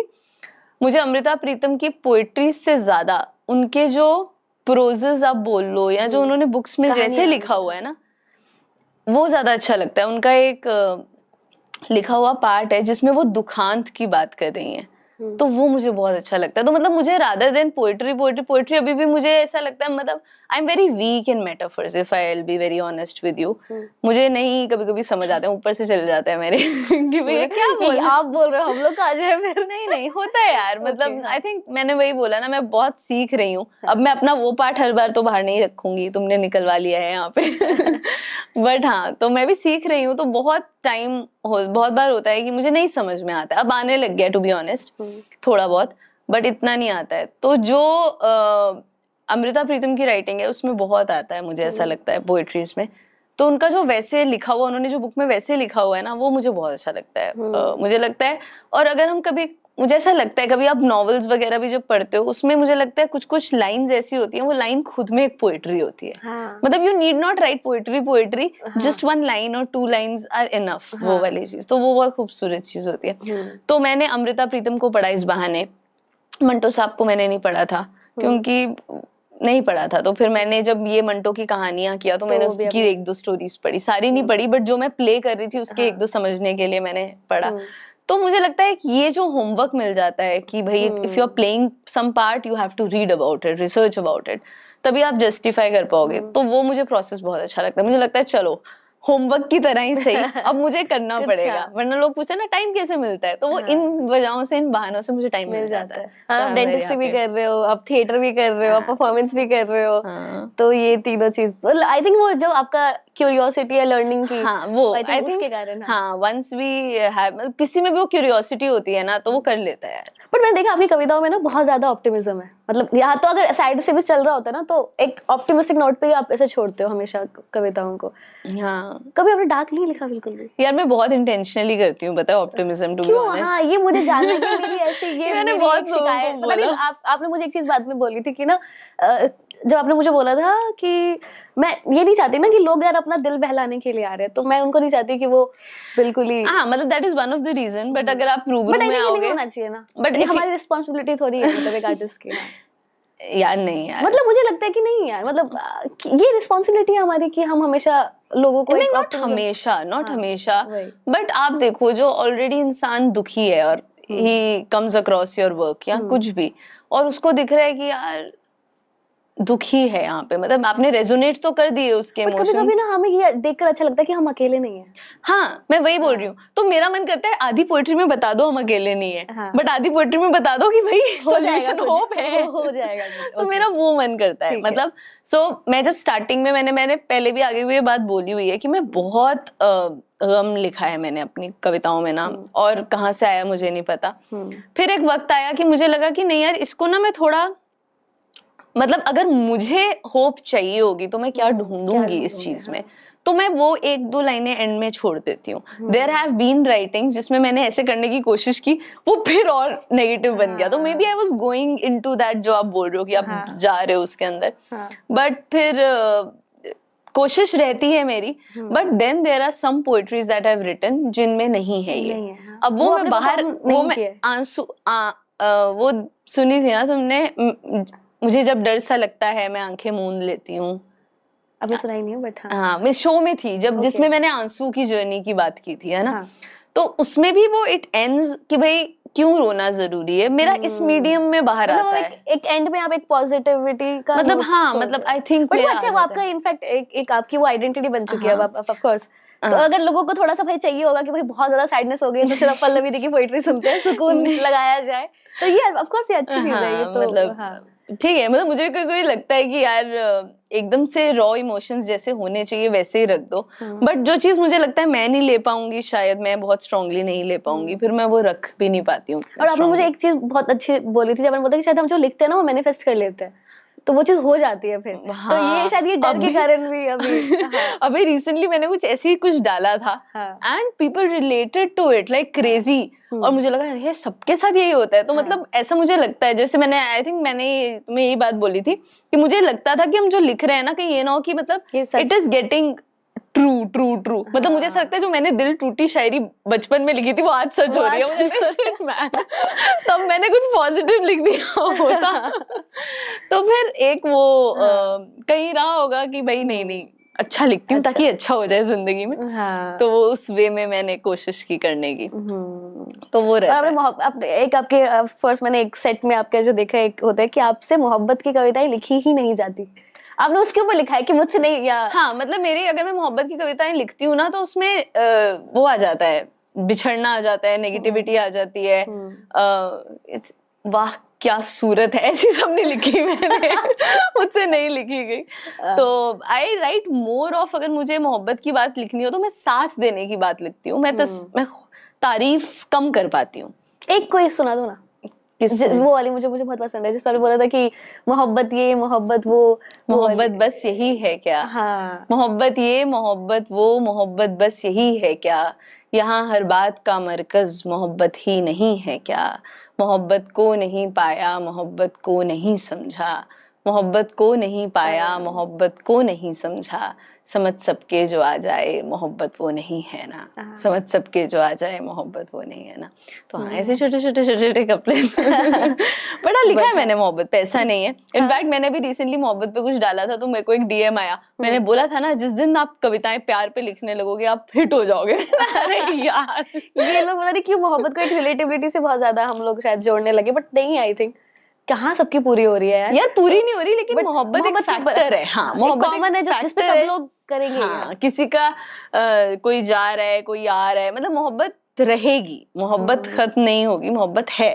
मुझे अमृता प्रीतम की पोएट्री से ज्यादा उनके जो प्रोजेस आप बोल लो, या जो उन्होंने बुक्स में जैसे लिखा हुआ है ना, वो ज्यादा अच्छा लगता है. उनका एक लिखा हुआ पार्ट है जिसमें वो दुखांत की बात कर रही हैं, तो वो मुझे बहुत अच्छा लगता है. तो मतलब मुझे रादर देन पोएट्री अभी भी मुझे ऐसा लगता है, मतलब I am very weak in metaphors, if I will be very honest with you. मुझे नहीं कभी समझ आते हैं, ऊपर से चले जाते हैं मेरे कि भैया क्या बोल आप बोल रहे हो, हम लोग आ जाए फिर. नहीं होता है यार. मतलब आई थिंक मैंने वही बोला ना, मैं बहुत सीख रही हूँ. अब मैं अपना वो पार्ट हर बार तो बाहर नहीं रखूंगी, तुमने निकलवा लिया है यहाँ पे. बट हाँ, तो मैं भी सीख रही हूँ. तो बहुत बार होता है कि मुझे नहीं समझ में आता. अब आने लग गया टू बी ऑनेस्ट, थोड़ा बहुत, बट इतना नहीं आता है. तो जो अमृता प्रीतम की राइटिंग है उसमें बहुत आता है, मुझे ऐसा लगता है पोएट्रीज में. तो उनका जो वैसे लिखा हुआ, उन्होंने जो बुक में वैसे लिखा हुआ है ना, वो मुझे बहुत अच्छा लगता है. मुझे लगता है. और अगर हम कभी, मुझे ऐसा लगता है कभी आप नॉवेल्स वगैरह भी जब पढ़ते हो, उसमें मुझे लगता है कुछ लाइंस ऐसी होती हैं, वो लाइन खुद में एक पोएट्री होती है. मतलब you need not write poetry, just 1 line और 2 लाइन्स आर इनफ. वो वाली चीज, तो वो बहुत खूबसूरत चीज होती है. तो मैंने अमृता प्रीतम को पढ़ा इस बहाने. मंटो साहब को मैंने नहीं पढ़ा था, क्योंकि नहीं पढ़ा था. तो फिर मैंने जब ये मंटो की कहानियां किया, तो मैंने उसकी 1-2 स्टोरीज पढ़ी, सारी नहीं पढ़ी, बट जो मैं प्ले कर रही थी उसके 1-2 समझने के लिए मैंने पढ़ा. तो मुझे लगता है कि ये जो होमवर्क मिल जाता है कि भाई if you are playing some part, you have to read about it, research about it, तभी आप जस्टिफाई कर पाओगे. तो वो मुझे प्रोसेस बहुत अच्छा लगता है. मुझे लगता है चलो होमवर्क की तरह ही सही, अब मुझे करना पड़ेगा. वरना लोग पूछते हैं ना टाइम कैसे मिलता है, तो वो इन वजहों से, इन बहानों से मुझे टाइम मिल जाता है. आप डेंटिस्ट्री भी कर रहे हो, आप थिएटर भी कर रहे हो, आप परफॉर्मेंस भी कर रहे हो. तो ये तीनों चीज, आई थिंक वो जो आपका क्यूरियोसिटी है लर्निंग की, हाँ, वो आई थिंक उसके कारण. हाँ, वंस वी हैव, किसी में भी वो क्यूरियोसिटी होती है ना, तो वो कर लेता है. बट मैंने देखा आपकी कविताओं में ना बहुत ज्यादा ऑप्टिमिज्म है. मतलब यहाँ तो अगर साइड से भी चल रहा होता है ना, तो एक ऑप्टिमिस्टिक नोट पे ही आप ऐसे छोड़ते हो हमेशा कविताओं को. हाँ, कभी आपने डार्क नहीं लिखा बिल्कुल भी? यार मैं बहुत इंटेंशनली करती हूँ, बताओ, ऑप्टिमिज्म, टू बी ऑनेस्ट. हाँ, ये मुझे जानना है कि मेरी ऐसी ये मैंने बहुत शिकायत बोला. आपने मुझे एक चीज बाद में बोली थी कि ना, जब आपने मुझे बोला था कि मैं ये नहीं चाहती ना कि लोग यार अपना दिल बहलाने के लिए आ रहे हैं, तो मैं उनको नहीं चाहती कि वो बिल्कुल ही, हाँ, मतलब that is one of the reason. But अगर आप रूबरू में आओगे, होना चाहिए ना. बट हमारी रिस्पांसिबिलिटी थोड़ी है, मतलब एक आर्टिस्ट की. यार नहीं यार, मतलब मुझे लगता है कि नहीं यार, मतलब ये रिस्पांसिबिलिटी है हमारी कि हम हमेशा लोगों को, नॉट हमेशा, बट आप देखो जो ऑलरेडी इंसान दुखी है और he comes across your work या कुछ भी, और उसको दिख रहा है कि यार दुखी है यहाँ पे, मतलब आपने रेजोनेट तो कर दिए उसके इमोशंस। कभी-कभी ना हमें ये देखकर अच्छा लगता है कि हम अकेले नहीं हैं। हाँ, मैं वही बोल रही हूँ। तो मेरा मन करता है आधी पोएट्री में बता दो हम अकेले नहीं है, हाँ। बट आधी पोएट्री में बता दो कि भाई सॉल्यूशन होप है, हो जाएगा कुछ। तो मेरा वो मन करता है। मतलब मैं जब स्टार्टिंग में मैंने पहले भी आगे भी ये बात बोली हुई है कि मैं बहुत गम लिखा है मैंने अपनी कविताओं में ना, और कहाँ से आया मुझे नहीं पता। फिर एक वक्त आया कि मुझे लगा कि नहीं यार, इसको ना मैं थोड़ा, मतलब अगर मुझे होप चाहिए होगी तो मैं क्या ढूंढूंगी इस चीज में, तो मैं वो एक दो लाइनें एंड में छोड़ देती हूँ। देयर हैव बीन राइटिंग्स जिसमें मैंने ऐसे करने की कोशिश की, वो फिर और नेगेटिव बन गया, तो maybe I was going into that जो आप बोल रहे हो कि आप जा रहे हो उसके अंदर। बट फिर कोशिश रहती है मेरी, but then there are some poetries that I have written जिनमें नहीं है ये। अब वो मैं बाहर, वो मैं आंसू वो सुनी थी ना तुमने, मुझे जब डर सा लगता है मैं आंखें मूंद लेती हूँ, अभी सुनाई नहीं है बट हाँ मैं शो में थी जब, जिसमें मैंने आंसू की जर्नी की बात की थी, है ना। तो उसमें भी वो इट एंड्स कि भाई क्यों रोना जरूरी है, मेरा इस मीडियम में बाहर आता है। एक एंड में आप एक पॉजिटिविटी का, मतलब हाँ, मतलब आई थिंक बट अच्छा वो आपका इनफैक्ट एक आपकी वो आइडेंटिटी बन चुकी है अब ऑफ कोर्स। तो अगर लोगों को थोड़ा सा भाई चाहिए होगा कि भाई बहुत ज्यादा सैडनेस हो गई तो चलो पल्लवी दी की पोएट्री सुनते हैं, सुकून लगाया जाए, तो ये ऑफ कोर्स ये अच्छी चीज है ये तो। मतलब ठीक है, मतलब मुझे कोई लगता है कि यार एकदम से रॉ इमोशंस जैसे होने चाहिए वैसे ही रख दो, बट जो चीज मुझे लगता है मैं नहीं ले पाऊंगी, शायद मैं बहुत स्ट्रांगली नहीं ले पाऊंगी, फिर मैं वो रख भी नहीं पाती हूँ। और आपने मुझे एक चीज बहुत अच्छी बोली थी जब मैंने बोला कि शायद हम जो लिखते हैं ना वो मैनिफेस्ट कर लेते हैं, तो वो चीज हो जाती है फिर। हाँ, तो ये शायद ये डर के कारण भी अभी अभी रिसेंटली मैंने ऐसे ही कुछ डाला था and people related to it like crazy, और मुझे लगा ये सबके साथ यही होता है। तो मतलब ऐसा मुझे लगता है, जैसे मैंने आई थिंक मैंने तुम्हें यही बात बोली थी कि मुझे लगता था कि हम जो लिख रहे हैं ना कहीं ये ना हो कि मतलब it is getting true true true, मतलब मुझे ऐसा लगता है जो मैंने दिल टूटी शायरी बचपन में लिखी थी वो आज सच हो रही है। मुझे शिट मैन, तब मैंने कुछ पॉजिटिव लिख दिया होता तो फिर एक वो कहीं रहा होगा कि भाई नहीं अच्छा लिखती हूँ ताकि अच्छा हो जाए जिंदगी में। तो वो उस वे में मैंने कोशिश की करने की, तो वो रहता है। एक आपके फर्स्ट मैंने एक सेट में आपका जो देखा एक होता है कि आपसे मोहब्बत की कविताएं लिखी ही नहीं जाती, आपने उसके ऊपर लिखा है कि मुझसे नहीं, या हाँ मतलब मेरी अगर मैं मोहब्बत की कविताएं लिखती हूँ ना तो उसमें वो आ जाता है, बिछड़ना आ जाता है, नेगेटिविटी आ जाती है, वाह क्या सूरत है, ऐसी सबने लिखी मैंने मुझसे नहीं लिखी गई। तो आई राइट मोर ऑफ, अगर मुझे मोहब्बत की बात लिखनी हो तो मैं साथ देने की बात लिखती हूँ, मैं तारीफ कम कर पाती हूँ। एक कोई सुना दो ना, वो वाली मुझे बहुत पसंद है जिस पर बोला था कि मोहब्बत ये मोहब्बत वो, मोहब्बत बस यही है क्या, हाँ। मोहब्बत ये मोहब्बत वो, मोहब्बत बस यही है क्या, यहाँ हर बात का मरकज मोहब्बत ही नहीं है क्या, मोहब्बत को नहीं पाया मोहब्बत को नहीं समझा, मोहब्बत को नहीं पाया मोहब्बत को नहीं समझा, समझ सबके जो आ जाए मोहब्बत वो नहीं है ना, समझ सबके जो आ जाए मोहब्बत वो नहीं है ना। तो हाँ ऐसे छोटे छोटे कपड़े बड़ा लिखा है मैंने मोहब्बत पे, ऐसा नहीं है। इनफैक्ट मैंने भी रिसेंटली मोहब्बत पे कुछ डाला था तो मेरे को एक डीएम आया, मैंने बोला था ना जिस दिन आप कविताएं प्यार पे लिखने लगोगे आप हिट हो जाओगे। अरे यार ये लोग पता नहीं क्यों मोहब्बत को एक रिलेटिविटी से बहुत ज्यादा हम लोग शायद जोड़ने लगे, बट नहीं, आई थिंक कहाँ सबकी पूरी हो रही है यार पूरी नहीं हो रही, लेकिन मोहब्बत एक फैक्टर है। हाँ मोहब्बत कॉमन है जिस पे सब लोग करेंगे। हाँ किसी का कोई जा रहा है कोई आ रहा है, मतलब मोहब्बत रहेगी, मोहब्बत खत्म नहीं होगी, मोहब्बत है,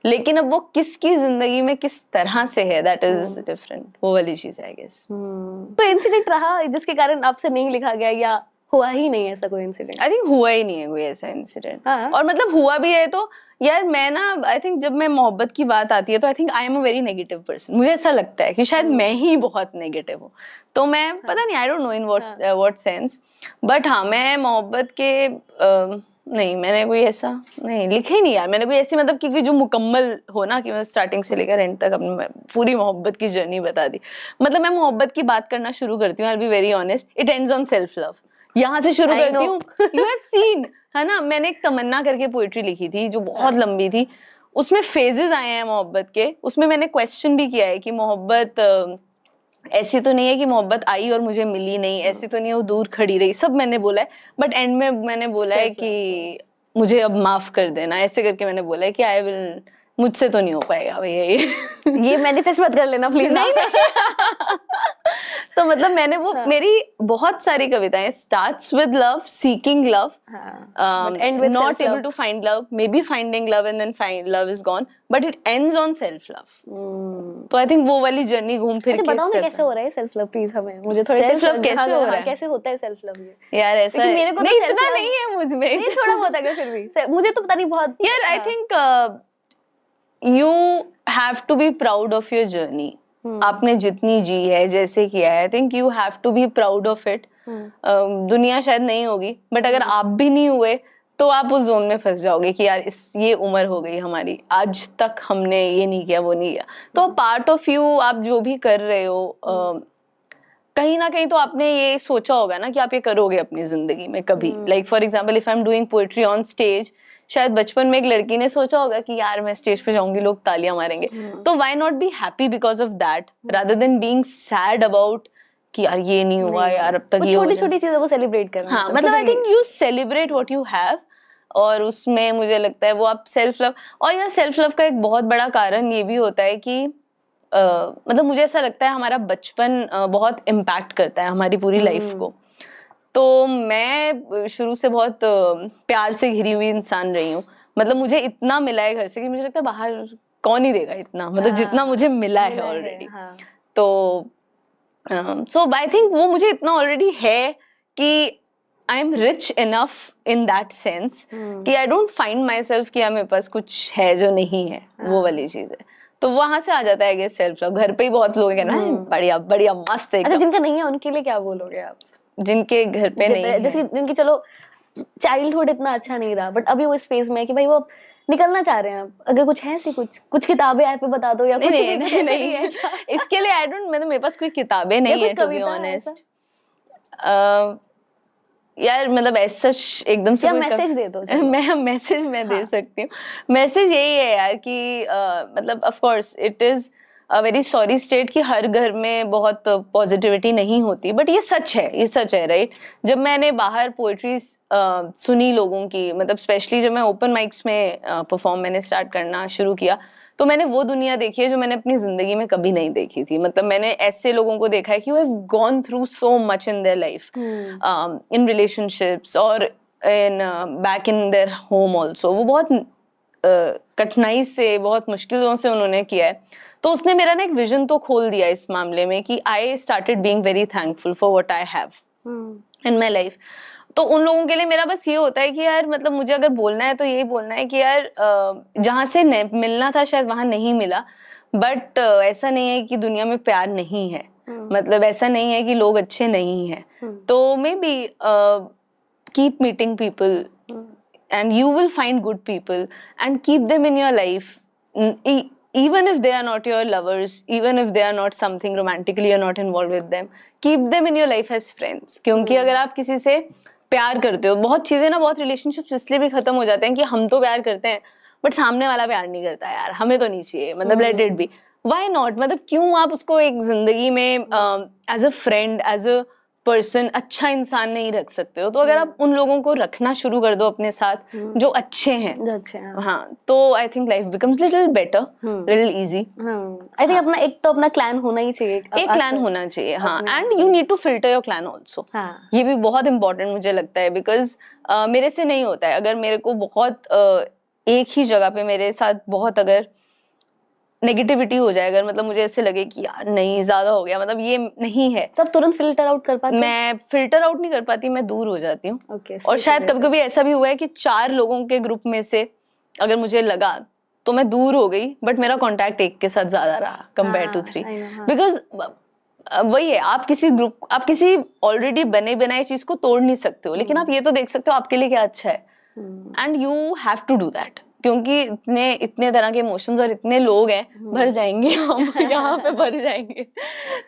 लेकिन अब वो किसकी जिंदगी में किस तरह से है दैट इज डिफरेंट, वो वाली चीज है आई गेस। तो इंसिडेंट रहा जिसके कारण आपसे नहीं लिखा गया, या हुआ ही नहीं ऐसा कोई इंसिडेंट? आई थिंक हुआ ही नहीं है कोई ऐसा इंसिडेंट। और मतलब हुआ भी है तो यार मैं ना आई थिंक जब मैं मोहब्बत की बात आती है तो I think I am a very negative person, मुझे ऐसा लगता है कि शायद मैं ही बहुत नेगेटिव हूँ, तो मैं पता नहीं आई don't no in what sense, but हाँ मैं मोहब्बत के नहीं मैंने कोई ऐसा नहीं लिखे ही नहीं यार, मैंने कोई ऐसी मतलब कि जो मुकम्मल हो ना कि मैं स्टार्टिंग से लेकर एंड तक अपनी पूरी मोहब्बत की जर्नी बता दी। मतलब मैं मोहब्बत की बात करना शुरू करती हूँ, आई will be very honest, it ends on self love, यहाँ से शुरू करती हूँ। यू हैव सीन है ना, मैंने एक तमन्ना करके पोएट्री लिखी थी जो बहुत लंबी थी, उसमें फेजेस आए हैं मोहब्बत के, उसमें मैंने क्वेश्चन भी किया है कि मोहब्बत ऐसी तो नहीं है कि मोहब्बत आई और मुझे मिली नहीं, ऐसी तो नहीं है वो दूर खड़ी रही, सब मैंने बोला है, बट एंड में मैंने बोला है कि मुझे अब माफ कर देना, ऐसे करके मैंने बोला है कि आई विल मुझसे तो नहीं हो पाएगा भैया ये मैनिफेस्ट मत कर लेना प्लीज। नहीं तो मतलब मैंने वो मेरी बहुत सारी कविताएं starts with love, seeking love, not able to find love, maybe finding love and then find love is gone, but it ends on self love. तो आई थिंक वो वाली जर्नी घूम फिर के बताओ ना कैसे हो रहा है सेल्फ लव, प्लीज हमें, मुझे थोड़ा सेल्फ लव कैसे हो रहा है, कैसे होता है सेल्फ लव ये यार? ऐसा मेरे को नहीं, इतना नहीं है मुझ में, नहीं थोड़ा बहुत है फिर भी, मुझे तो पता नहीं बहुत यार। I think you have to be proud of your journey. आपने जितनी जी है, जैसे किया है, I think you have to be proud of it. दुनिया शायद नहीं होगी, बट अगर आप भी नहीं हुए तो आप उस जोन में फंस जाओगे कि यार ये उम्र हो गई हमारी, आज तक हमने ये नहीं किया, वो नहीं किया। तो पार्ट ऑफ यू, आप जो भी कर रहे हो, कहीं ना कहीं तो आपने ये सोचा होगा ना कि आप ये करोगे अपनी जिंदगी में कभी। Like for example, if I am doing poetry on stage, शायद बचपन में एक लड़की ने सोचा होगा कि यार मैं स्टेज पे जाऊंगी, लोग तालियां मारेंगे, तो why not be happy because of that, rather than being sad about कि यार ये नहीं हुआ, यार अब तक ये छोटी-छोटी चीजों को सेलिब्रेट करना। हाँ, मतलब I think you celebrate what you have, और उसमें मुझे लगता है वो आप सेल्फ लव। और यार सेल्फ लव का एक बहुत बड़ा कारण ये भी होता है कि मतलब मुझे ऐसा लगता है हमारा बचपन बहुत इम्पैक्ट करता है हमारी पूरी लाइफ को। तो मैं शुरू से बहुत प्यार से घिरी हुई इंसान रही हूँ, मतलब मुझे इतना मिला है घर से कि मुझे लगता है बाहर कौन ही देगा इतना, मतलब जितना मुझे मिला है ऑलरेडी। तो सो आई थिंक वो मुझे इतना ऑलरेडी है कि I am rich enough in that sense कि I don't find myself कि मेरे पास कुछ है जो नहीं है, वो वाली चीज है। तो वहां से आ जाता है कि सेल्फ लव। घर पे ही बहुत लोग हैं ना, बढ़िया बढ़िया मस्त है। अच्छा, जिनका नहीं है उनके लिए क्या बोलोगे आप? जिनके घर पे नहीं है, जैसे जिनकी चलो चाइल्डहुड इतना अच्छा नहीं रहा, बट अभी वो इस फेज में है कि भाई वो निकलना चाह रहे हैं, अगर कुछ है सी कुछ किताबें आप पे बता दो या कुछ नहीं है इसके लिए आई डोंट, मेरे पास कोई किताबें नहीं है टू बी ऑनेस्ट। यार मतलब ऐसा एकदम से मैसेज दे दो। मैं दे सकती हूँ। मैसेज यही है यार कि मतलब of course it is a very sorry state कि हर घर में बहुत पॉजिटिविटी नहीं होती, बट ये सच है राइट। जब मैंने बाहर पोएट्री सुनी लोगों की, मतलब स्पेशली जब मैं ओपन माइक्स में परफॉर्म मैंने स्टार्ट करना शुरू किया, तो मैंने वो दुनिया देखी है जो मैंने अपनी जिंदगी में कभी नहीं देखी थी। मतलब मैंने ऐसे लोगों को देखा है कि have gone through so much in their life, in relationships और in back in their home also. वो बहुत कठिनाई से, बहुत मुश्किलों से उन्होंने किया है। तो उसने मेरा ना एक विजन तो खोल दिया इस मामले में कि I started being very thankful for what I have in my life. तो उन लोगों के लिए मेरा बस ये होता है कि यार मतलब मुझे अगर बोलना है तो यही बोलना है कि यार जहाँ से मिलना था शायद वहां नहीं मिला, बट ऐसा नहीं है कि दुनिया में प्यार नहीं है, मतलब ऐसा नहीं है कि लोग अच्छे नहीं हैं। तो may be keep meeting people and you will find good people and keep them in your life, even if they are not your lovers, even if they are not something romantically you're not involved with them, keep them in your life as friends। क्योंकि अगर आप किसी से प्यार करते हो, बहुत चीजें ना, बहुत रिलेशनशिप्स इसलिए भी खत्म हो जाते हैं कि हम तो प्यार करते हैं बट सामने वाला प्यार नहीं करता, यार हमें तो नहीं चाहिए, मतलब let it be, why not. मतलब क्यों आप उसको एक जिंदगी में as a friend, as a person, अच्छा इंसान नहीं रख सकते हो? तो अगर आप उन लोगों को रखना शुरू कर दो अपने साथ जो अच्छे हैं, हाँ, तो I think life becomes little better, little easy. I think अपना एक तो अपना क्लैन होना ही चाहिए, एक क्लैन होना चाहिए, हाँ। And you need to filter your clan also, ये भी बहुत इंपॉर्टेंट मुझे लगता है, बिकॉज मेरे से नहीं होता है। अगर मेरे को बहुत एक ही जगह पे मेरे साथ बहुत अगर नेगेटिविटी हो जाए, अगर मतलब मुझे ऐसे लगे कि यार नहीं ज्यादा हो गया, मतलब ये नहीं है, तब तुरंत फिल्टर आउट कर पाती? मैं फिल्टर आउट नहीं कर पाती, मैं दूर हो जाती हूँ। और शायद कभी कभी ऐसा भी हुआ है कि 4 लोगों के ग्रुप में से अगर मुझे लगा तो मैं दूर हो गई, बट मेरा कांटेक्ट एक के साथ ज्यादा रहा कंपेयर टू 3, बिकॉज वही है, आप किसी ग्रुप, आप किसी ऑलरेडी बने बनाए चीज को तोड़ नहीं सकते हो, लेकिन आप ये तो देख सकते हो आपके लिए क्या अच्छा है, and you have to do that. क्योंकि इतने तरह के इमोशंस और इतने लोग हैं, भर जाएंगे हम यहाँ पे भर जाएंगे।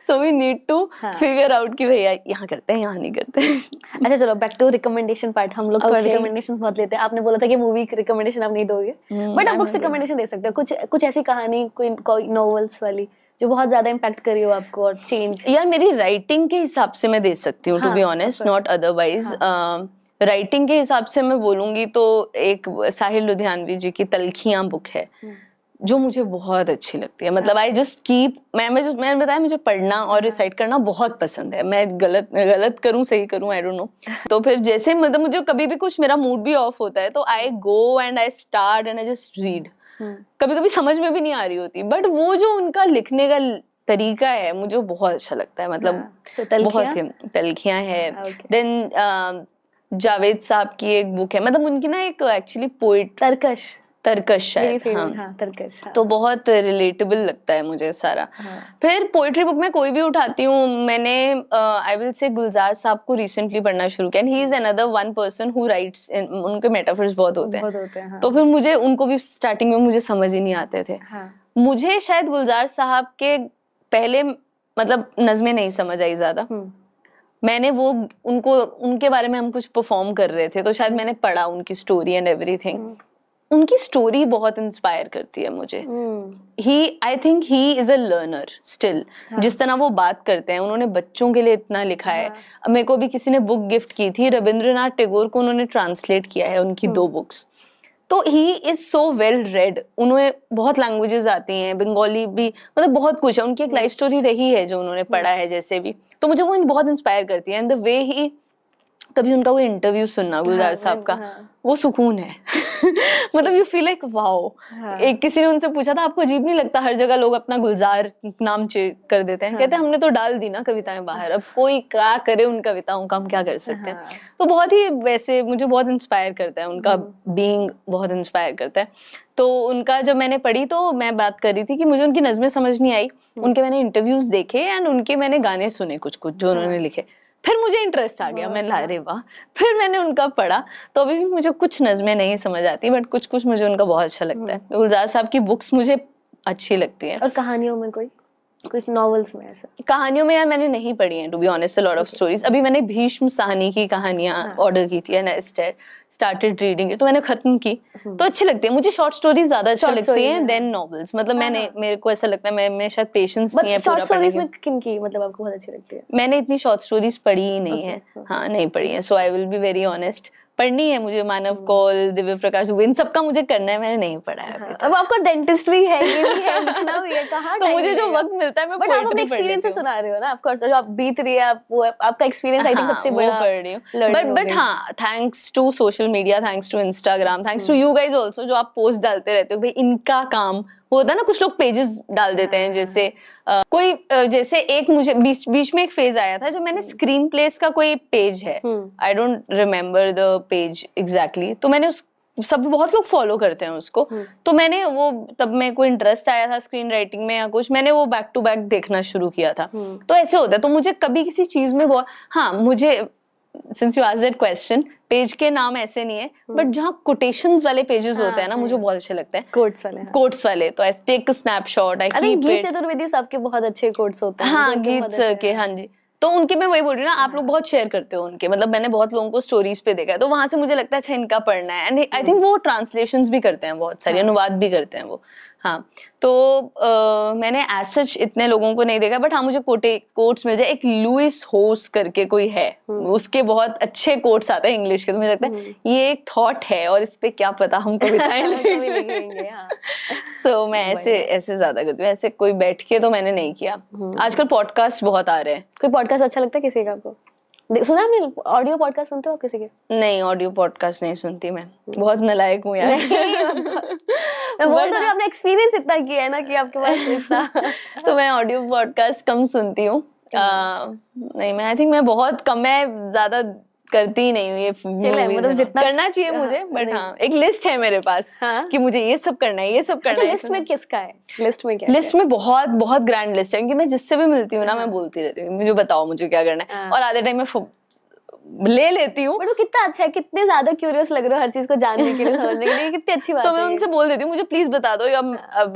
So we need to figure out कि भैया यहाँ करते हैं, यहाँ नहीं करते। अच्छा चलो बैक टू रिकमेंडेशन पार्ट। हम लोग थोड़ा रिकमेंडेशन बहुत लेते हैं। आपने बोला था कि मूवी की रिकमेंडेशन आप नहीं दोगे, बट आप बुक्स रिकमेंडेशन दे सकते हो। कुछ ऐसी कहानी, कोई नॉवेल्स वाली जो बहुत ज्यादा इम्पैक्ट करी हो आपको और चेंज। यार मेरी राइटिंग के हिसाब से मैं दे सकती हूँ, to be honest, not otherwise. Writing के हिसाब से मैं बोलूंगी तो एक साहिल लुधियानवी जी की तलखियां बुक है, जो मुझे बहुत अच्छी लगती है। मतलब आई जस्ट कीप, मैंने बताया मुझे पढ़ना और रिसाइट करना बहुत पसंद है। मैं गलत करूं सही करूं आई डोंट नो। तो फिर जैसे मतलब मुझे कभी भी कुछ मेरा मूड भी ऑफ होता है तो I go and I start and I just read. कभी कभी समझ में भी नहीं आ रही होती, बट वो जो उनका लिखने का तरीका है मुझे बहुत अच्छा लगता है। मतलब तो बहुत ही तलखियां है। देन जावेद साहब की एक बुक है, मतलब उनकी ना एक एक्चुअली पोइट तरकश शायद, हाँ तरकश, हाँ। तो बहुत रिलेटेबल लगता है मुझे सारा। हाँ। फिर पोइट्री बुक में कोई भी उठाती हूँ, मैंने आई विल से गुलजार साहब को रिसेंटली पढ़ना शुरू किया। And he is another one person who rights, उनके मेटाफर्स बहुत होते हैं। हाँ। तो फिर मुझे उनको भी स्टार्टिंग में मुझे समझ ही नहीं आते थे। हाँ। मुझे शायद गुलजार साहब के पहले मतलब नज़में नहीं समझ आई ज्यादा। मैंने वो उनके बारे में हम कुछ परफॉर्म कर रहे थे तो शायद मैंने पढ़ा उनकी स्टोरी एंड एवरीथिंग। उनकी स्टोरी बहुत इंस्पायर करती है मुझे। आई think he is a learner still. जिस तरह वो बात करते हैं, उन्होंने बच्चों के लिए इतना लिखा है। मेरे को भी किसी ने बुक गिफ्ट की थी, रविंद्रनाथ टैगोर को उन्होंने ट्रांसलेट किया है उनकी 2 बुक्स। तो he is so well read. उन्हें बहुत लैंग्वेजेस आती हैं, बंगाली भी, मतलब बहुत कुछ है। उनकी एक लाइफ स्टोरी रही है जो उन्होंने पढ़ा है जैसे भी, तो मुझे वो बहुत इंस्पायर करती है। एंड द वे ही, कभी उनका कोई इंटरव्यू सुनना गुलजार साहब का, वो सुकून है। मतलब यू फील लाइक वाओ। एक किसी ने उनसे पूछा था, आपको अजीब नहीं लगता हर जगह लोग अपना गुलजार नाम कर देते हैं? कहते हमने तो डाल दी ना कविताएं बाहर, अब कोई क्या करे उन कविताओं का, हम क्या कर सकते हैं। तो बहुत ही वैसे मुझे बहुत इंस्पायर करता है उनका बीइंग, बहुत इंस्पायर करता है। तो उनका जब मैंने पढ़ी तो मैं बात कर रही थी कि मुझे उनकी नज़में समझ नहीं आई। उनके मैंने इंटरव्यूज देखे एंड उनके मैंने गाने सुने कुछ जो उन्होंने लिखे। फिर मुझे इंटरेस्ट आ गया, मैंने अरे वाह। फिर मैंने उनका पढ़ा तो अभी भी मुझे कुछ नज़में नहीं समझ आती, बट कुछ मुझे उनका बहुत अच्छा लगता है। गुलजार साहब की बुक्स मुझे अच्छी लगती हैं। और कहानियों में कुछ नॉवेल्स में ऐसा? कहानियों में यार मैंने नहीं पढ़ी हैं to be honest, a lot of stories. अभी मैंने भीष्म साहनी की कहानियां ऑर्डर की थी and I started reading it, तो मैंने खत्म की। तो अच्छी लगती है मुझे, शॉर्ट स्टोरीज ज्यादा अच्छी लगती हैं देन नॉवेल्स। मतलब मेरे को ऐसा लगता है मैं शायद पेशेंस नहीं है पूरा पढ़ने की। किन की मतलब आपको बहुत अच्छी लगती है? मैंने इतनी शॉर्ट स्टोरीज पढ़ी ही नहीं है। हाँ नहीं पढ़ी है, so I will be very honest. पढ़नी है मुझे, मानव कौल, दिव्य प्रकाश दुबे, इन सबका मुझे करना है, मैंने नहीं पढ़ा है अभी तक। अब आपका डेंटिस्ट्री है, ये भी है, लिखना भी है, कहाँ तो मुझे जो वक्त मिलता है मैं बट आप अपने एक्सपीरियंस से सुना रहे हो ना, ऑफ कोर्स जो आप बीत रही है, आपका एक्सपीरियंस आई थिंक सबसे बड़ा पढ़ रही हूँ। बट हाँ, thanks to social media, thanks to Instagram, thanks to you guys also, जो आप पोस्ट डालते रहते हो भाई इनका काम होता है ना। कुछ लोग पेजेस डाल देते हैं, जैसे कोई जैसे एक मुझे बीच में एक फेज आया था जब मैंने स्क्रीन प्लेस का कोई पेज है, I don't remember the page exactly, तो मैंने उस सब बहुत लोग फॉलो करते हैं उसको, तो मैंने वो तब मेरे को इंटरेस्ट आया था स्क्रीन राइटिंग में या कुछ, मैंने वो बैक टू बैक देखना शुरू किया था। तो ऐसे होता है। तो मुझे कभी किसी चीज में बहुत, हाँ मुझे since you asked that question, page के नाम ऐसे नहीं है, बट जहाँ कोटेशंस वाले पेजेस होते हैं ना, मुझे बहुत अच्छे लगते हैं। कोट्स वाले तो I take a snapshot, I keep it. Geet Chaturvedi साहब के बहुत अच्छे कोट्स होते हैं। हाँ गीत के, हाँ जी। तो उनके मैं वही बोल रही हूँ ना, आप लोग बहुत शेयर करते हो उनके, मतलब मैंने बहुत लोगों को स्टोरीज पे देखा है, तो वहां से मुझे लगता है अच्छा इनका पढ़ना है। एंड आई थिंक वो ट्रांसलेशंस भी करते हैं, बहुत सारी अनुवाद भी करते हैं वो। हाँ तो मैंने एज सच इतने लोगों को नहीं देखा, बट हाँ मुझे कोट्स मिल जाए। एक लुइस होस करके कोई है, उसके बहुत अच्छे कोट्स आते हैं इंग्लिश के, तो मुझे लगता है ये एक थॉट है और इस पे क्या पता हम कविताएं लिखेंगे। सो मैं ऐसे ज्यादा करती हूँ, ऐसे कोई बैठ के तो मैंने नहीं किया। आजकल पॉडकास्ट बहुत आ रहे हैं। कोई पॉडकास्ट अच्छा लगता है किसी का आपको? सुना आपने ऑडियो पॉडकास्ट सुनते हो आप किसी के? नहीं, ऑडियो पॉडकास्ट नहीं सुनती मैं, बहुत नालायक हूँ यार। मैं बोल रही हूँ, आपने एक्सपीरियंस इतना किया है ना कि आपके पास इतना। तो मैं ऑडियो पॉडकास्ट कम सुनती हूँ। नहीं, मैं आई थिंक मैं बहुत कम, मैं ज्यादा करती ही नहीं हूँ ये। मतलब जितना करना चाहिए मुझे, बट हाँ एक लिस्ट है मेरे पास कि मुझे ये सब करना है, ये सब करना है। लिस्ट में किसका है? लिस्ट में क्या? लिस्ट में बहुत बहुत ग्रैंड लिस्ट है, क्योंकि मैं जिससे भी मिलती हूँ ना मैं बोलती रहती हूँ मुझे बताओ मुझे क्या करना है, और आधे टाइम मैं ले लेती हूँ। बट वो कितना अच्छा है, कितने ज्यादा क्यूरियस लग रहे हो हर चीज को जानने के लिए, समझने के लिए, कितनी अच्छी बात है। तो मैं उनसे बोल देती हूँ मुझे प्लीज बता दो अब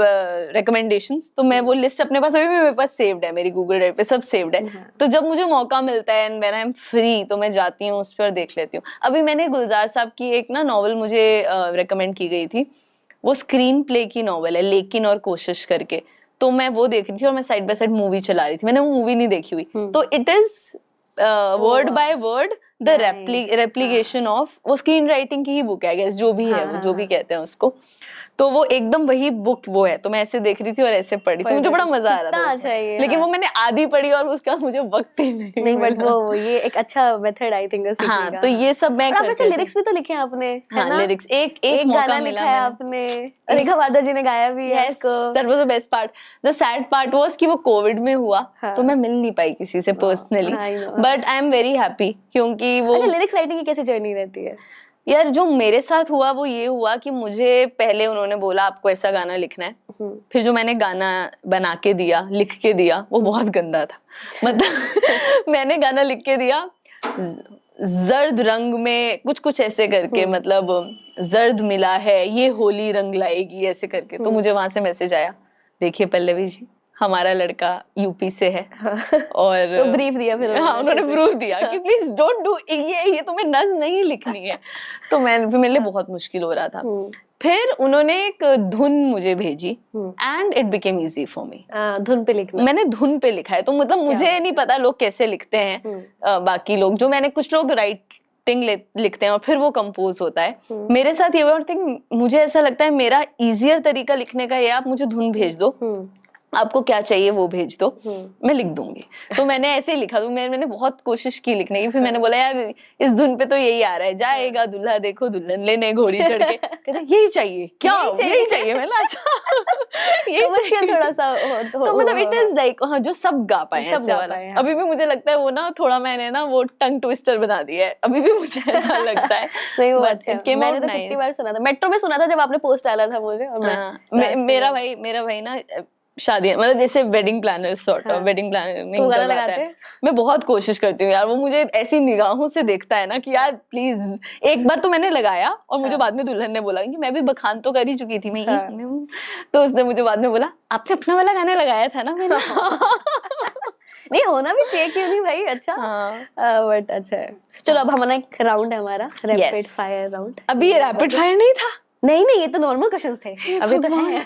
रिकमेंडेशंस। तो मैं वो लिस्ट अपने पास, अभी भी मेरे पास सेव्ड है, मेरी गूगल ड्राइव पे सब सेव्ड है। तो जब मुझे मौका मिलता है and when I am free तो मैं जाती हूँ उस पर देख लेती हूँ। अभी मैंने गुलजार साहब की एक ना नॉवल मुझे रिकमेंड की गई थी, वो स्क्रीन प्ले की नॉवल है, लेकिन और कोशिश करके, तो मैं वो देख रही थी और मैं साइड बाय साइड मूवी चला रही थी। मैंने वो मूवी नहीं देखी हुई, तो it is word by word the replication of, वो स्क्रीन राइटिंग की ही बुक है, गेस जो भी है वो, जो भी कहते हैं उसको। तो वो एकदम वही बुक वो है, तो मैं ऐसे देख रही थी और ऐसे पढ़ी थी, मुझे बड़ा मजा आ रहा था उसमें। लेकिन वो मैंने आधी पढ़ी और उसका मुझे वक्त ही नहीं बट वो ये एक अच्छा मेथड आई थिंक सीखने का। हाँ, तो ये सब मैं करती हूँ। लिरिक्स भी तो लिखे हैं आपने, हाँ, लिरिक्स एक मौका मिला है आपने, रेखा माधव जी ने गाया भी है इसको। That was the best part. The sad part was कि वो कोविड में हुआ, तो मैं मिल नहीं पाई किसी से personally, but I am very happy क्योंकि वो लिरिक्स राइटिंग की कैसी जर्नी रहती है यार? जो मेरे साथ हुआ वो ये हुआ कि मुझे पहले उन्होंने बोला आपको ऐसा गाना लिखना है, फिर जो मैंने गाना बना के दिया, लिख के दिया, वो बहुत गंदा था। मतलब मैंने गाना लिख के दिया जर्द रंग में कुछ कुछ ऐसे करके, मतलब जर्द मिला है ये होली रंग लाएगी ऐसे करके। तो मुझे वहां से मैसेज आया, देखिए पल्लवी जी हमारा लड़का यूपी से है और तो ब्रीफ दिया फिर उन्होंने प्रूफ दिया कि प्लीज डोंट डू ये तुम्हें नज़ नहीं लिखनी है। तो फिर मेरे लिए बहुत मुश्किल हो रहा था। फिर उन्होंने एक धुन मुझे भेजी and it became easy for me. धुन पे लिखना, मैंने धुन पे लिखा है, तो मतलब मुझे नहीं पता लोग कैसे लिखते हैं बाकी लोग, जो मैंने कुछ लोग राइटिंग लिखते हैं और फिर वो कंपोज होता है। मेरे साथ ये हुआ, और थिंक मुझे ऐसा लगता है मेरा इजियर तरीका लिखने का ये, आप मुझे धुन भेज दो, आपको क्या चाहिए वो भेज दो, मैं लिख दूंगी। तो मैंने ऐसे ही लिखा, तो मैंने बहुत कोशिश की लिखने की। फिर मैंने बोला यार इस धुन पे तो यही आ रहा है, जाएगा दूल्हा देखो दुल्हन लेने घोड़ी चढ़ के, कहते यही चाहिए क्या, यही चाहिए। मैं अच्छा यही चाहिए थोड़ा सा तो मतलब इट इज लाइक हाँ जो सब गा पाए ऐसे वाला। अभी भी मुझे लगता है वो ना थोड़ा मैंने ना वो टंग ट्विस्टर बना दिया है, अभी भी मुझे ऐसा लगता है। नहीं वो अच्छा, मैंने तो कितनी बार सुना था, मेट्रो में सुना था जब आपने पोस्ट डाला था मुझे, और मेरा भाई ना शादी मतलब जैसे wedding planner sort of wedding planning करवाता है। मैं बहुत कोशिश करती हूँ यार, वो मुझे ऐसी निगाहों से देखता है ना कि यार प्लीज। एक बार तो मैंने लगाया और मुझे बाद में दुल्हन ने बोला कि मैं भी बखान तो कर ही चुकी थी मैं तो उसने मुझे बाद में बोला आपने अपना वाला गाना लगाया था ना। मैंने नहीं होना भी चाहिए, क्यों नहीं भाई, अच्छा बट अच्छा है। चलो अब हमारा एक राउंड है, हमारा रैपिड फायर राउंड। अभी ये रैपिड फायर नहीं था? नहीं ये तो नॉर्मल क्वेश्चंस थे, अभी तो है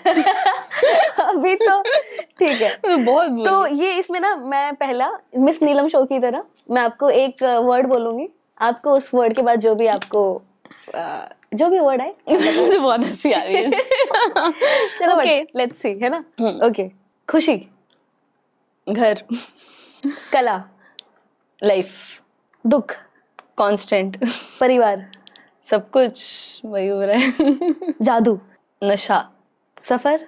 अभी तो ठीक है। बहुत तो ये इसमें ना मैं पहला मिस नीलम शो की तरह मैं आपको एक वर्ड बोलूंगी, आपको उस वर्ड के बाद जो भी आपको जो भी वर्ड आए मुझे बहुत हंसी आ रही है चलो ओके लेट्स सी, है ना? ओके, खुशी, घर, कला, लाइफ, दुख, कांस्टेंट, परिवार, सब कुछ वही हो रहा है जादू, नशा, सफर,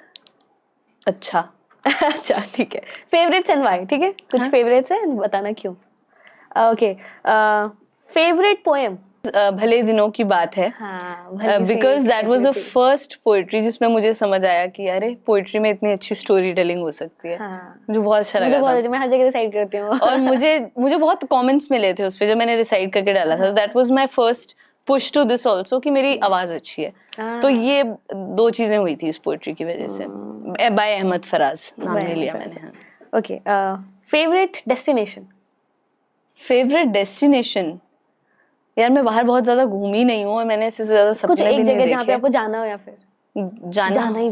अच्छा अच्छा ठीक है। फेवरेट्स एंड व्हाई, ठीक है? कुछ फेवरेट्स है बताना क्यों। Okay, favourite poem? भले दिनों की बात है, because that was the first poetry जिसमें मुझे समझ आया कि अरे पोएट्री में इतनी अच्छी स्टोरी टेलिंग हो सकती है। मुझे बहुत अच्छा लगा था। मैं हर जगह रिसाइट करती हूँ और मुझे बहुत कमेंट्स मिले थे उस पे जब मैंने रिसाइट करके डाला था। That was my first push to this also कि मेरी आवाज अच्छी है। तो ये दो चीजें हुई थी इस पोएट्री की वजह से। बाय अहमद फराज नाम नहीं लिया मैंने। Okay, favourite destination? Favourite destination यार मैं बाहर बहुत ज्यादा घूमी नहीं हूँ और मैंने इससे ज्यादा सपने भी नहीं देखे। जहाँ पे आपको जाना हो या फिर जाना है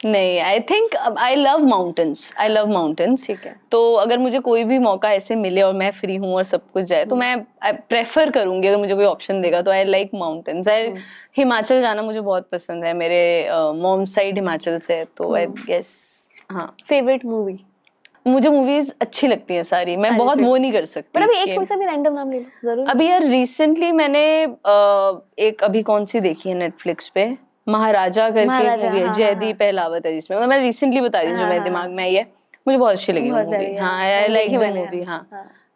नहीं, आई थिंक आई लव माउंटेन्स। ठीक है, तो अगर मुझे कोई भी मौका ऐसे मिले और मैं फ्री हूँ और सब कुछ जाए तो मैं प्रेफर करूंगी, अगर मुझे कोई ऑप्शन देगा तो आई लाइक माउंटेन्स। हिमाचल जाना मुझे बहुत पसंद है, मेरे मॉम साइड हिमाचल से, तो आई गेस हाँ। Favourite movie? मुझे मूवीज अच्छी लगती हैं सारी, मैं बहुत वो नहीं कर सकती। पर अभी एक कोई सा भी रैंडम नाम ले लो जरूर। अभी यार रिसेंटली मैंने एक अभी कौन सी देखी है नेटफ्लिक्स पे, महाराजा करके मूवी है, जयदीप पहलावत है जिसमें। मैं रिसेंटली बता रही हूँ जो मेरे दिमाग में आई है, मुझे बहुत अच्छी लगी मूवी। हाँ आई लाइक द मूवी। हाँ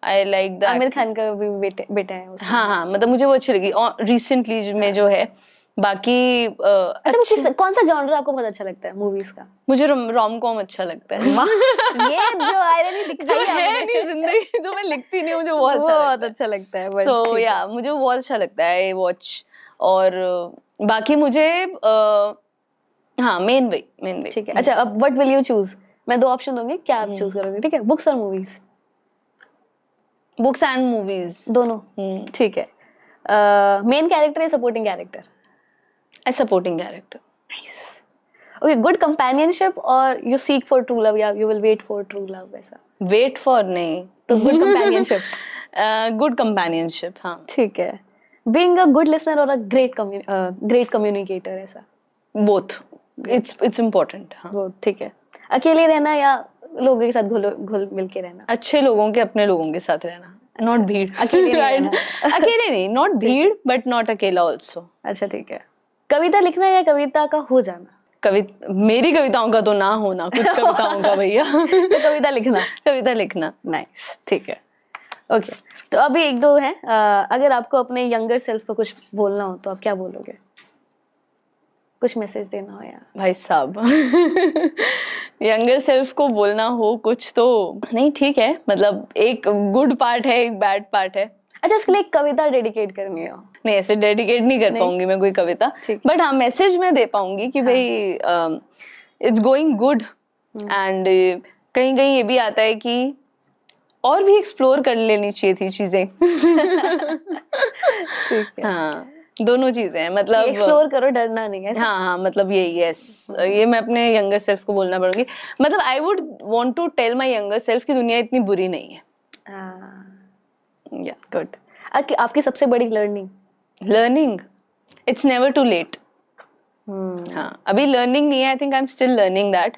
I like the Aamir Khan का भी बेटा है उसमें। हाँ मतलब मुझे वो अच्छी लगी रिसेंटली में जो है। बाकी अच्छा कौन सा जॉनर आपको बहुत अच्छा लगता है मूवीज का? मुझे रोम कॉम अच्छा लगता है। ये जो आयरनी दिखाई है नहीं जिंदगी, जो मैं लिखती नहीं, मुझे बहुत अच्छा लगता है। सो या मुझे बहुत अच्छा लगता है वॉच। और बाकी मुझे हाँ मेन वे ठीक है। अच्छा अब व्हाट विल यू चूज? मैं दो ऑप्शन दूंगी, क्या आप चूज करोगे? ठीक है, बुक्स और मूवीज? बुक्स एंड मूवीज दोनों। ठीक है, मेन कैरेक्टर या supporting character? A supporting character. Nice. Okay, good companionship or you seek for true love या you will wait for true love वैसा? Wait for नहीं, तो good companionship. Good companionship हाँ। ठीक है। बीइंग अ गुड लिसनर और अ ग्रेट कम्युनिकेटर, ऐसा? Both, it's important. हाँ, वो ठीक है। अकेले रहना या लोगों के साथ घुल मिल के रहना? अच्छे लोगों के, अपने लोगों के साथ रहना, नॉट भीड़। अकेले नहीं रहना। अकेले नहीं, नॉट भीड़ बट नॉट अकेला ऑल्सो। अच्छा ठीक है। कविता लिखना या कविता का हो जाना? मेरी कविताओं का तो ना होना, कुछ कविताओं का भैया। तो कविता लिखना। कविता लिखना। नाइस, ठीक है। ओके, तो अभी एक दो हैं। अगर आपको अपने यंगर सेल्फ को कुछ बोलना हो तो आप क्या बोलोगे? कुछ मैसेज देना हो या? भाई साहब, यंगर सेल्फ को बोलना हो कुछ तो नहीं, ठीक है, मतलब एक गुड पार्ट है, एक बैड पार्ट है। अच्छा, उसके लिए एक कविता डेडिकेट करनी हो? नहीं, ऐसे डेडिकेट नहीं कर पाऊंगी मैं कोई कविता, बट हाँ मैसेज में दे पाऊंगी कि भाई इट्स गोइंग गुड, एंड कहीं कहीं ये भी आता है कि और भी एक्सप्लोर कर लेनी चाहिए थी चीजें। ठीक है। हाँ, दोनों चीजें हैं, मतलब एक्सप्लोर करो, डरना नहीं है। हाँ हाँ, मतलब यस, ये मैं अपने यंगर सेल्फ को बोलना पड़ूंगी। मतलब I would want to tell my younger self कि दुनिया इतनी बुरी नहीं है। या गुड। आपकी सबसे बड़ी learning, it's never too late. हाँ, अभी लर्निंग नहीं है, I think I am still learning that,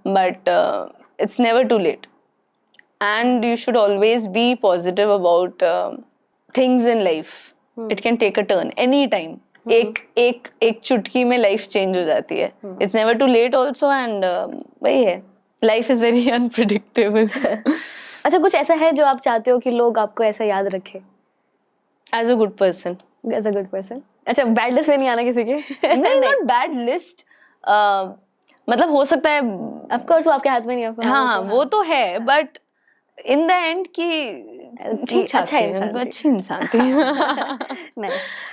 but it's never too late, and you should always be positive about things in life. It can take a turn any time. एक चुटकी में लाइफ चेंज हो जाती है। It's never too late also, and वही है, लाइफ इज वेरी अनप्रिडिक्टेबल। अच्छा, कुछ ऐसा है जो आप चाहते हो कि लोग आपको ऐसा याद रखे? As a good person. As a good person. अच्छा, बैड लिस्ट में नहीं आना किसी के? नहीं, नॉट बैड लिस्ट, मतलब हो सकता है, ऑफ कोर्स वो आपके हाथ में नहीं है। हाँ, वो तो है, बट इन द एंड कि अच्छा इंसान, अच्छी इंसान थी। नहीं।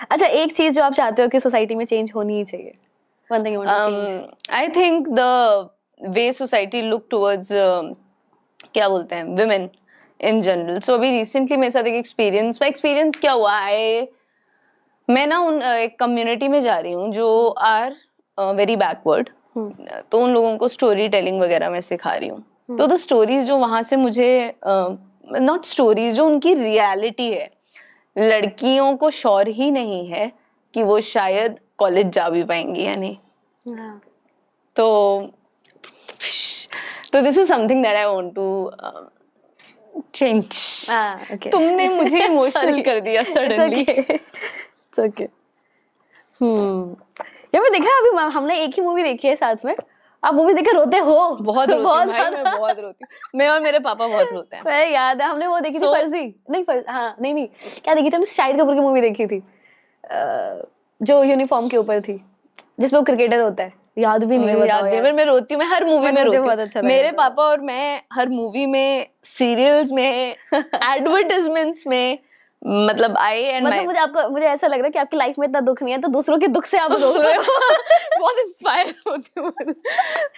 अच्छा, एक चीज जो आप चाहते हो कि सोसाइटी में चेंज होनी ही चाहिए? One thing you want to change? I think the way society look towards क्या बोलते हैं, women in general. So अभी recently मेरे साथ एक एक्सपीरियंस क्या हुआ, मैं ना एक कम्युनिटी में जा रही हूँ जो आर वेरी बैकवर्ड, तो उन लोगों को स्टोरी टेलिंग वगैरह मैं सिखा रही हूँ। तो द स्टोरीज जो वहां से मुझे, नॉट स्टोरीज, जो उनकी रियलिटी है, लड़कियों को श्योर ही नहीं है कि वो शायद कॉलेज जा भी पाएंगी या नहीं। तो this is something that I want to change. तुमने मुझे इमोशनल कर दिया सडनली। ओके। यार मैं देखा, अभी हमने एक ही मूवी देखी है साथ में। आप मूवी देख के रोते हो? बहुत रोती हूँ भाई, मैं बहुत रोती हूँ। मैं और मेरे पापा बहुत रोते हैं। मैं याद है, हमने वो देखी थी फर्जी, नहीं हाँ नहीं क्या देखी थी हमने? शाहिद कपूर की मूवी देखी थी, जो यूनिफॉर्म के ऊपर थी, जिसमें वो क्रिकेटर होता है। याद भी नहीं, याद नहीं, मैं रोती हूँ, मैं हर मूवी में रोती हूँ। अच्छा, मेरे पापा और मैं हर मूवी में, सीरियल्स में, एडवर्टाइजमेंट्स में, मतलब मुझे ऐसा लग रहा है कि आपकी लाइफ में इतना दुख नहीं है, तो दूसरों के दुख से आप रो रहे हो। बहुत इंस्पायर होती हूँ।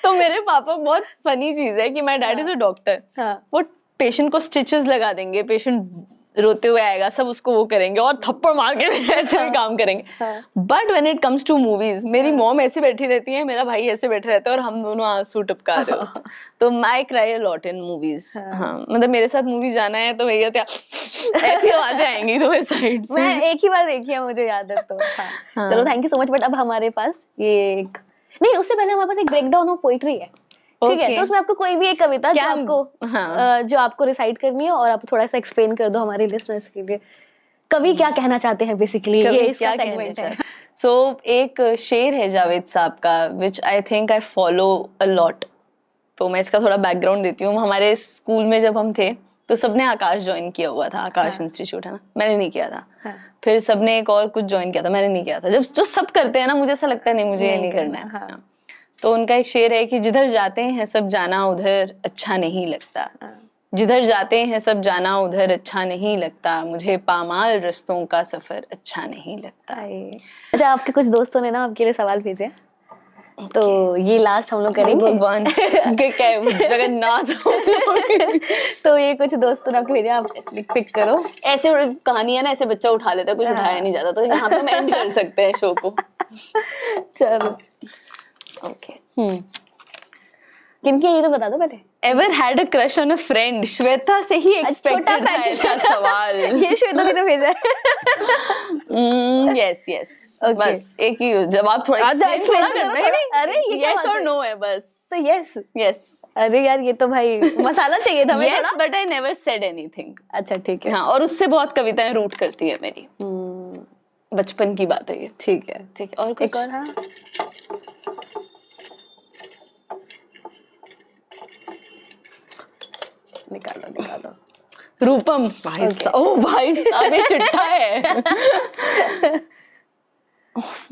तो मेरे पापा, बहुत फनी चीज है कि my dad is a doctor. वो पेशेंट को स्टिचेस लगा देंगे, पेशेंट रोते हुए आएगा, सब उसको वो करेंगे और थप्पड़ मार के ऐसे भी काम करेंगे। But when it comes to movies, मेरी मॉम ऐसे बैठी रहती है, मेरा भाई ऐसे बैठे रहता है, और हम दोनों आंसू टपका रहे होते हैं। तो I cry a lot in movies. हाँ, मतलब मेरे साथ मूवी जाना है तो भैया क्या ऐसी आवाजें आएंगी तुम्हें साइड से। मैं एक ही बार देखी है, मुझे याद है। तो हाँ। चलो, thank you so much. But अब हमारे पास ये एक, नहीं उससे पहले हमारे पास एक ब्रेकडाउन ऑफ पोइट्री है, ठीक है? तो उसमें आपको कोई भी एक कविता जो आपको रिसाइट करनी है, और आप थोड़ा सा एक्सप्लेन कर दो हमारे लिसनर्स के लिए, कवि क्या कहना चाहते हैं बेसिकली, ये इसका सेगमेंट है। सो एक शेर है जावेद साहब का, which I think I follow a lot. तो मैं इसका थोड़ा बैकग्राउंड देती हूँ। हमारे स्कूल में जब हम थे तो सबने आकाश ज्वाइन किया हुआ था, आकाश इंस्टीट्यूट है ना, मैंने नहीं किया था। फिर सबने एक और कुछ ज्वाइन किया था, मैंने नहीं किया था। जब जो सब करते हैं ना, मुझे ऐसा लगता है नहीं, मुझे ये नहीं करना है। तो उनका एक शेर है कि जिधर जाते हैं सब जाना उधर अच्छा नहीं लगता, जिधर जाते हैं सब जाना उधर अच्छा नहीं लगता, मुझे पामाल रस्तों का सफर अच्छा नहीं लगता। अच्छा, आपके कुछ दोस्तों ने ना आपके लिए सवाल भेजे, तो ये लास्ट हम लोग करेंगे। भगवान क्या जगन्नाथ। तो ये कुछ दोस्तों ने आपको भेजा, आप पिक करो। ऐसे कहानी है ना, ऐसे बच्चा उठा लेता है, कुछ उठाया नहीं जाता, तो यहाँ पे हम एंड कर सकते हैं शो को। चलो, ओके। किनकी, ये तो बता दो पहले। ever had a crush on a friend? Shweta से ही expected था ऐसा सवाल. ये श्वेता ने भेजा है. Yes, yes. Okay. बस एक ही जवाब थोड़ा explain थोड़ा करना है नहीं. अरे ये yes or no है बस. तो yes. Yes. अरे यार ये तो भाई मसाला चाहिए था. Yes, but I never said anything. अच्छा ठीक है. हाँ, और उससे बहुत कविताएं रूट करती है मेरी. बचपन की बात है ये. ठीक है. ठीक है. और कुछ? एक और. हाँ. निकालो. रूपम. भाई साहब. ओ भाई साहब ये चिट्ठा है.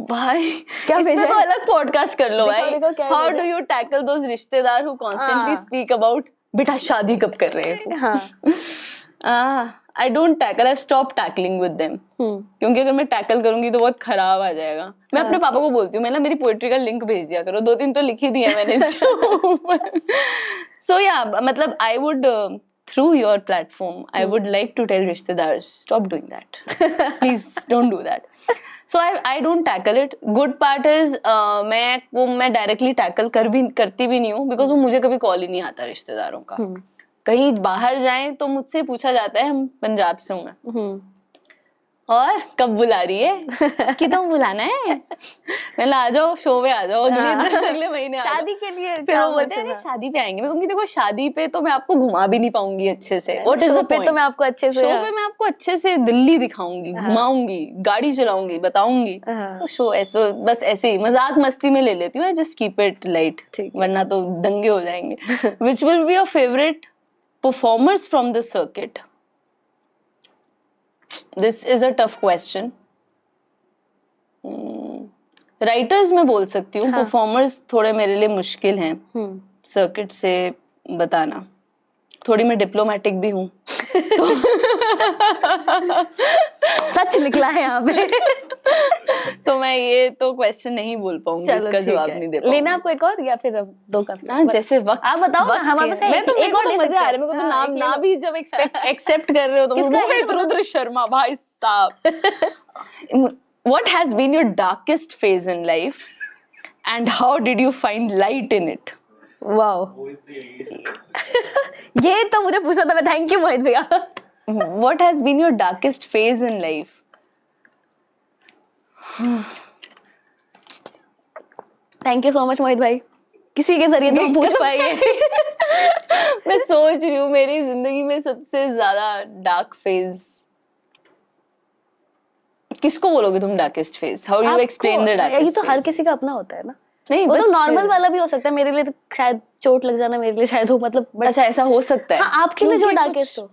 भाई क्या इसमें तो अलग पॉडकास्ट कर लो भाई. How do you tackle those रिश्तेदार who constantly speak about बेटा शादी कब कर रहे हैं. हाँ. I don't tackle. I've stopped tackling with them. क्योंकि अगर मैं टैकल करूंगी तो बहुत खराब आ जाएगा. मैं अपने पापा को बोलती हूँ, मैं ना मेरी पोएट्री का लिंक भेज दिया करो. 2-3 तो लिखी दी है मैंने इसके ऊपर. So yeah, मतलब I would through your platform, I would like to tell रिश्तेदार stop doing that. Please don't do that. So I don't tackle it. Good part is मैं directly tackle करती भी नहीं हूँ because वो मुझे कभी कॉल ही नहीं आता रिश्तेदारों का. कहीं बाहर जाएं तो मुझसे पूछा जाता है हम पंजाब से हूँ मैं. और कब बुला रही है कि तुम बुलाना है. मैं आ जाओ शो में आ जाओ अगले महीने शादी के लिए. फिर वो बोलते हैं शादी पे आएंगे. मैं कहूँगी देखो शादी पे तो मैं आपको घुमा भी नहीं पाऊंगी अच्छे से. What is the point. तो मैं आपको अच्छे से शो पे मैं आपको अच्छे से दिल्ली दिखाऊंगी, घुमाऊंगी, गाड़ी चलाऊंगी, बताऊंगी. तो शो ऐसे बस ऐसे ही मजाक मस्ती में ले लेती हूँ. I just keep it light, वरना तो दंगे हो जाएंगे. Which will be your favourite performers from the circuit? This is a tough question. Writers मैं बोल सकती हूँ. परफॉर्मर्स थोड़े मेरे लिए मुश्किल हैं सर्किट से बताना. थोड़ी मैं डिप्लोमेटिक भी हूँ. सच निकला है यहाँ पे. तो मैं ये तो क्वेश्चन नहीं बोल पाऊंगी, इसका जवाब नहीं दे पाऊंगी. लेना आपको एक और या फिर अब 2 का? हाँ जैसे वक्त. आप बताओ ना. हमारे पास मैं तो एक और मजे आ रहे. मेरे को तो नाम ना भी जब एक्सेप्ट कर रहे हो तो मोहित रुद्र शर्मा. भाई साहब. What has been your darkest phase in life and how did you find light in it? Wow. ये तो मुझे पूछा था. मैं थैंक यू मोहित भैया. What has been your darkest phase in life? Thank you so much Mohit भाई. किसी के जरिए तो पूछ पाएंगे. मैं सोच रही हूँ मेरी जिंदगी में सबसे ज्यादा डार्क फेज किसको बोलोगे तुम? Darkest phase. How you explain the darkest? ये तो हर किसी का अपना होता है ना. नहीं वो तो नॉर्मल वाला भी हो सकता है. मेरे लिए तो शायद चोट लग जाना मेरे लिए शायद हो. मतलब अच्छा ऐसा हो सकता है. हाँ, आपके लिए जो डार्केस्ट हो,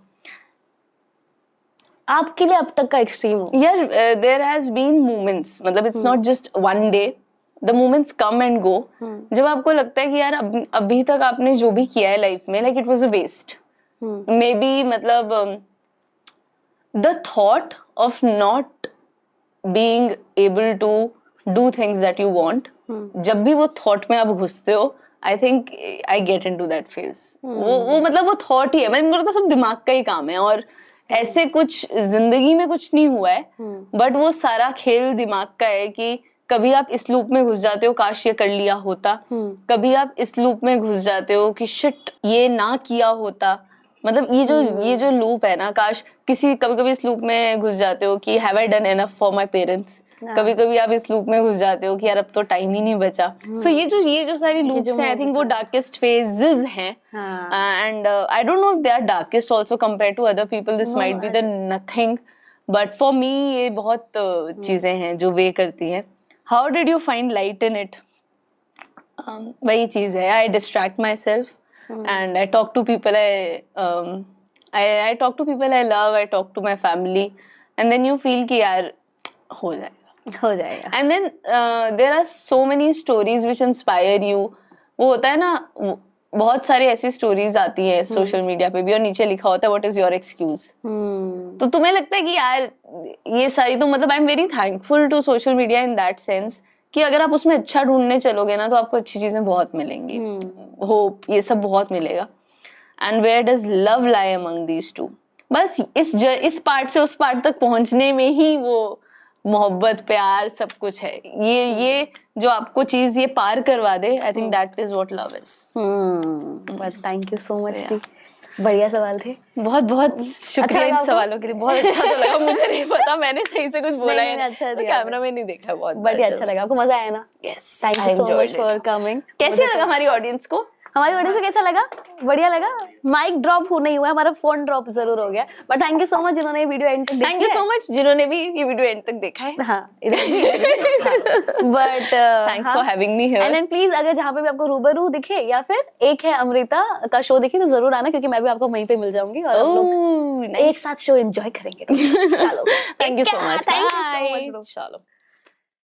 आपके लिए अब तक का एक्सट्रीम हो. यार देयर हैज बीन मोमेंट्स. मतलब it's not just one day. The moments come and go. जब आपको लगता है कि यार अभी तक आपने जो भी किया है लाइफ में, like it was a waste. Maybe मतलब the thought of not being able to do things that you want, जब भी वो थॉट में आप घुसते हो, I think I get into that phase. वो मतलब वो थॉट ही है. मैं बोलता सब दिमाग का ही काम है और ऐसे कुछ जिंदगी में कुछ नहीं हुआ है. बट वो सारा खेल दिमाग का है कि कभी आप इस लूप में घुस जाते हो काश ये कर लिया होता. कभी आप इस लूप में घुस जाते हो कि शिट ये ना किया होता. मतलब ये जो लूप है ना, काश कभी कभी इस लूप में घुस जाते हो कि have I done enough for my parents. कभी कभी आप इस लूप में घुस जाते हो कि यार अब तो टाइम ही नहीं बचा. सो ये जो सारी लूप्स हैं, आई थिंक वो डार्केस्ट फेजेस हैं. And I don't know if they are darkest also compared to other people. This might be the nothing, but for me ये बहुत चीजें हैं जो वे करती हैं. How did you find light in it? वही चीज है, I distract myself and I talk to people I talk to people I love. I talk to my family and then you feel कि यार हो जाएगा. And then there are so many stories which inspire you. वो होता है ना, बहुत सारी ऐसी स्टोरीज आती है सोशल मीडिया पे भी और नीचे लिखा होता है व्हाट इज योर एक्सक्यूज. तो तुम्हें लगता है कि यार ये सारी तो मतलब I am very thankful to social media in that sense कि अगर आप उसमें अच्छा ढूंढने चलोगे ना तो आपको अच्छी चीजें बहुत मिलेंगी. होप ये सब बहुत मिलेगा. And where does love lie among these two? बस इस पार्ट से उस पार्ट तक पहुंचने में ही वो मोहब्बत प्यार सब कुछ है, ये जो आपको चीज ये पार करवा दे, I think that is what love is. But thank you so much दी, बढ़िया सवाल थे। बहुत बहुत शुक्रिया इन सवालों के लिए, बहुत अच्छा तो लगा। मुझे नहीं पता मैंने सही से कुछ बोला है, अच्छा तो कैमरा में नहीं देखा। बहुत बढ़िया, अच्छा लगा। आपको मजा आया ना? Yes, thank you so much for coming. कैसे लगा हमारी ऑडियंस को? हमारी ऑडियंस को कैसा लगा? बढ़िया लगा। माइक ड्रॉप हो नहीं हुआ, हमारा फोन ड्रॉप जरूर हो गया, but thank you so much जिन्होंने ये वीडियो एंड तक देखा। थैंक यू सो मच जिन्होंने भी ये वीडियो एंड तक देखा है। हाँ, but thanks for having me here. And then please अगर जहाँ पे भी आपको रूबरू दिखे या फिर एक है अमृता का शो दिखे तो जरूर आना, क्योंकि मैं भी आपको वहीं पे मिल जाऊंगी और हम लोग एक साथ शो एंजॉय करेंगे। चलो, thank you so much, bye. चलो।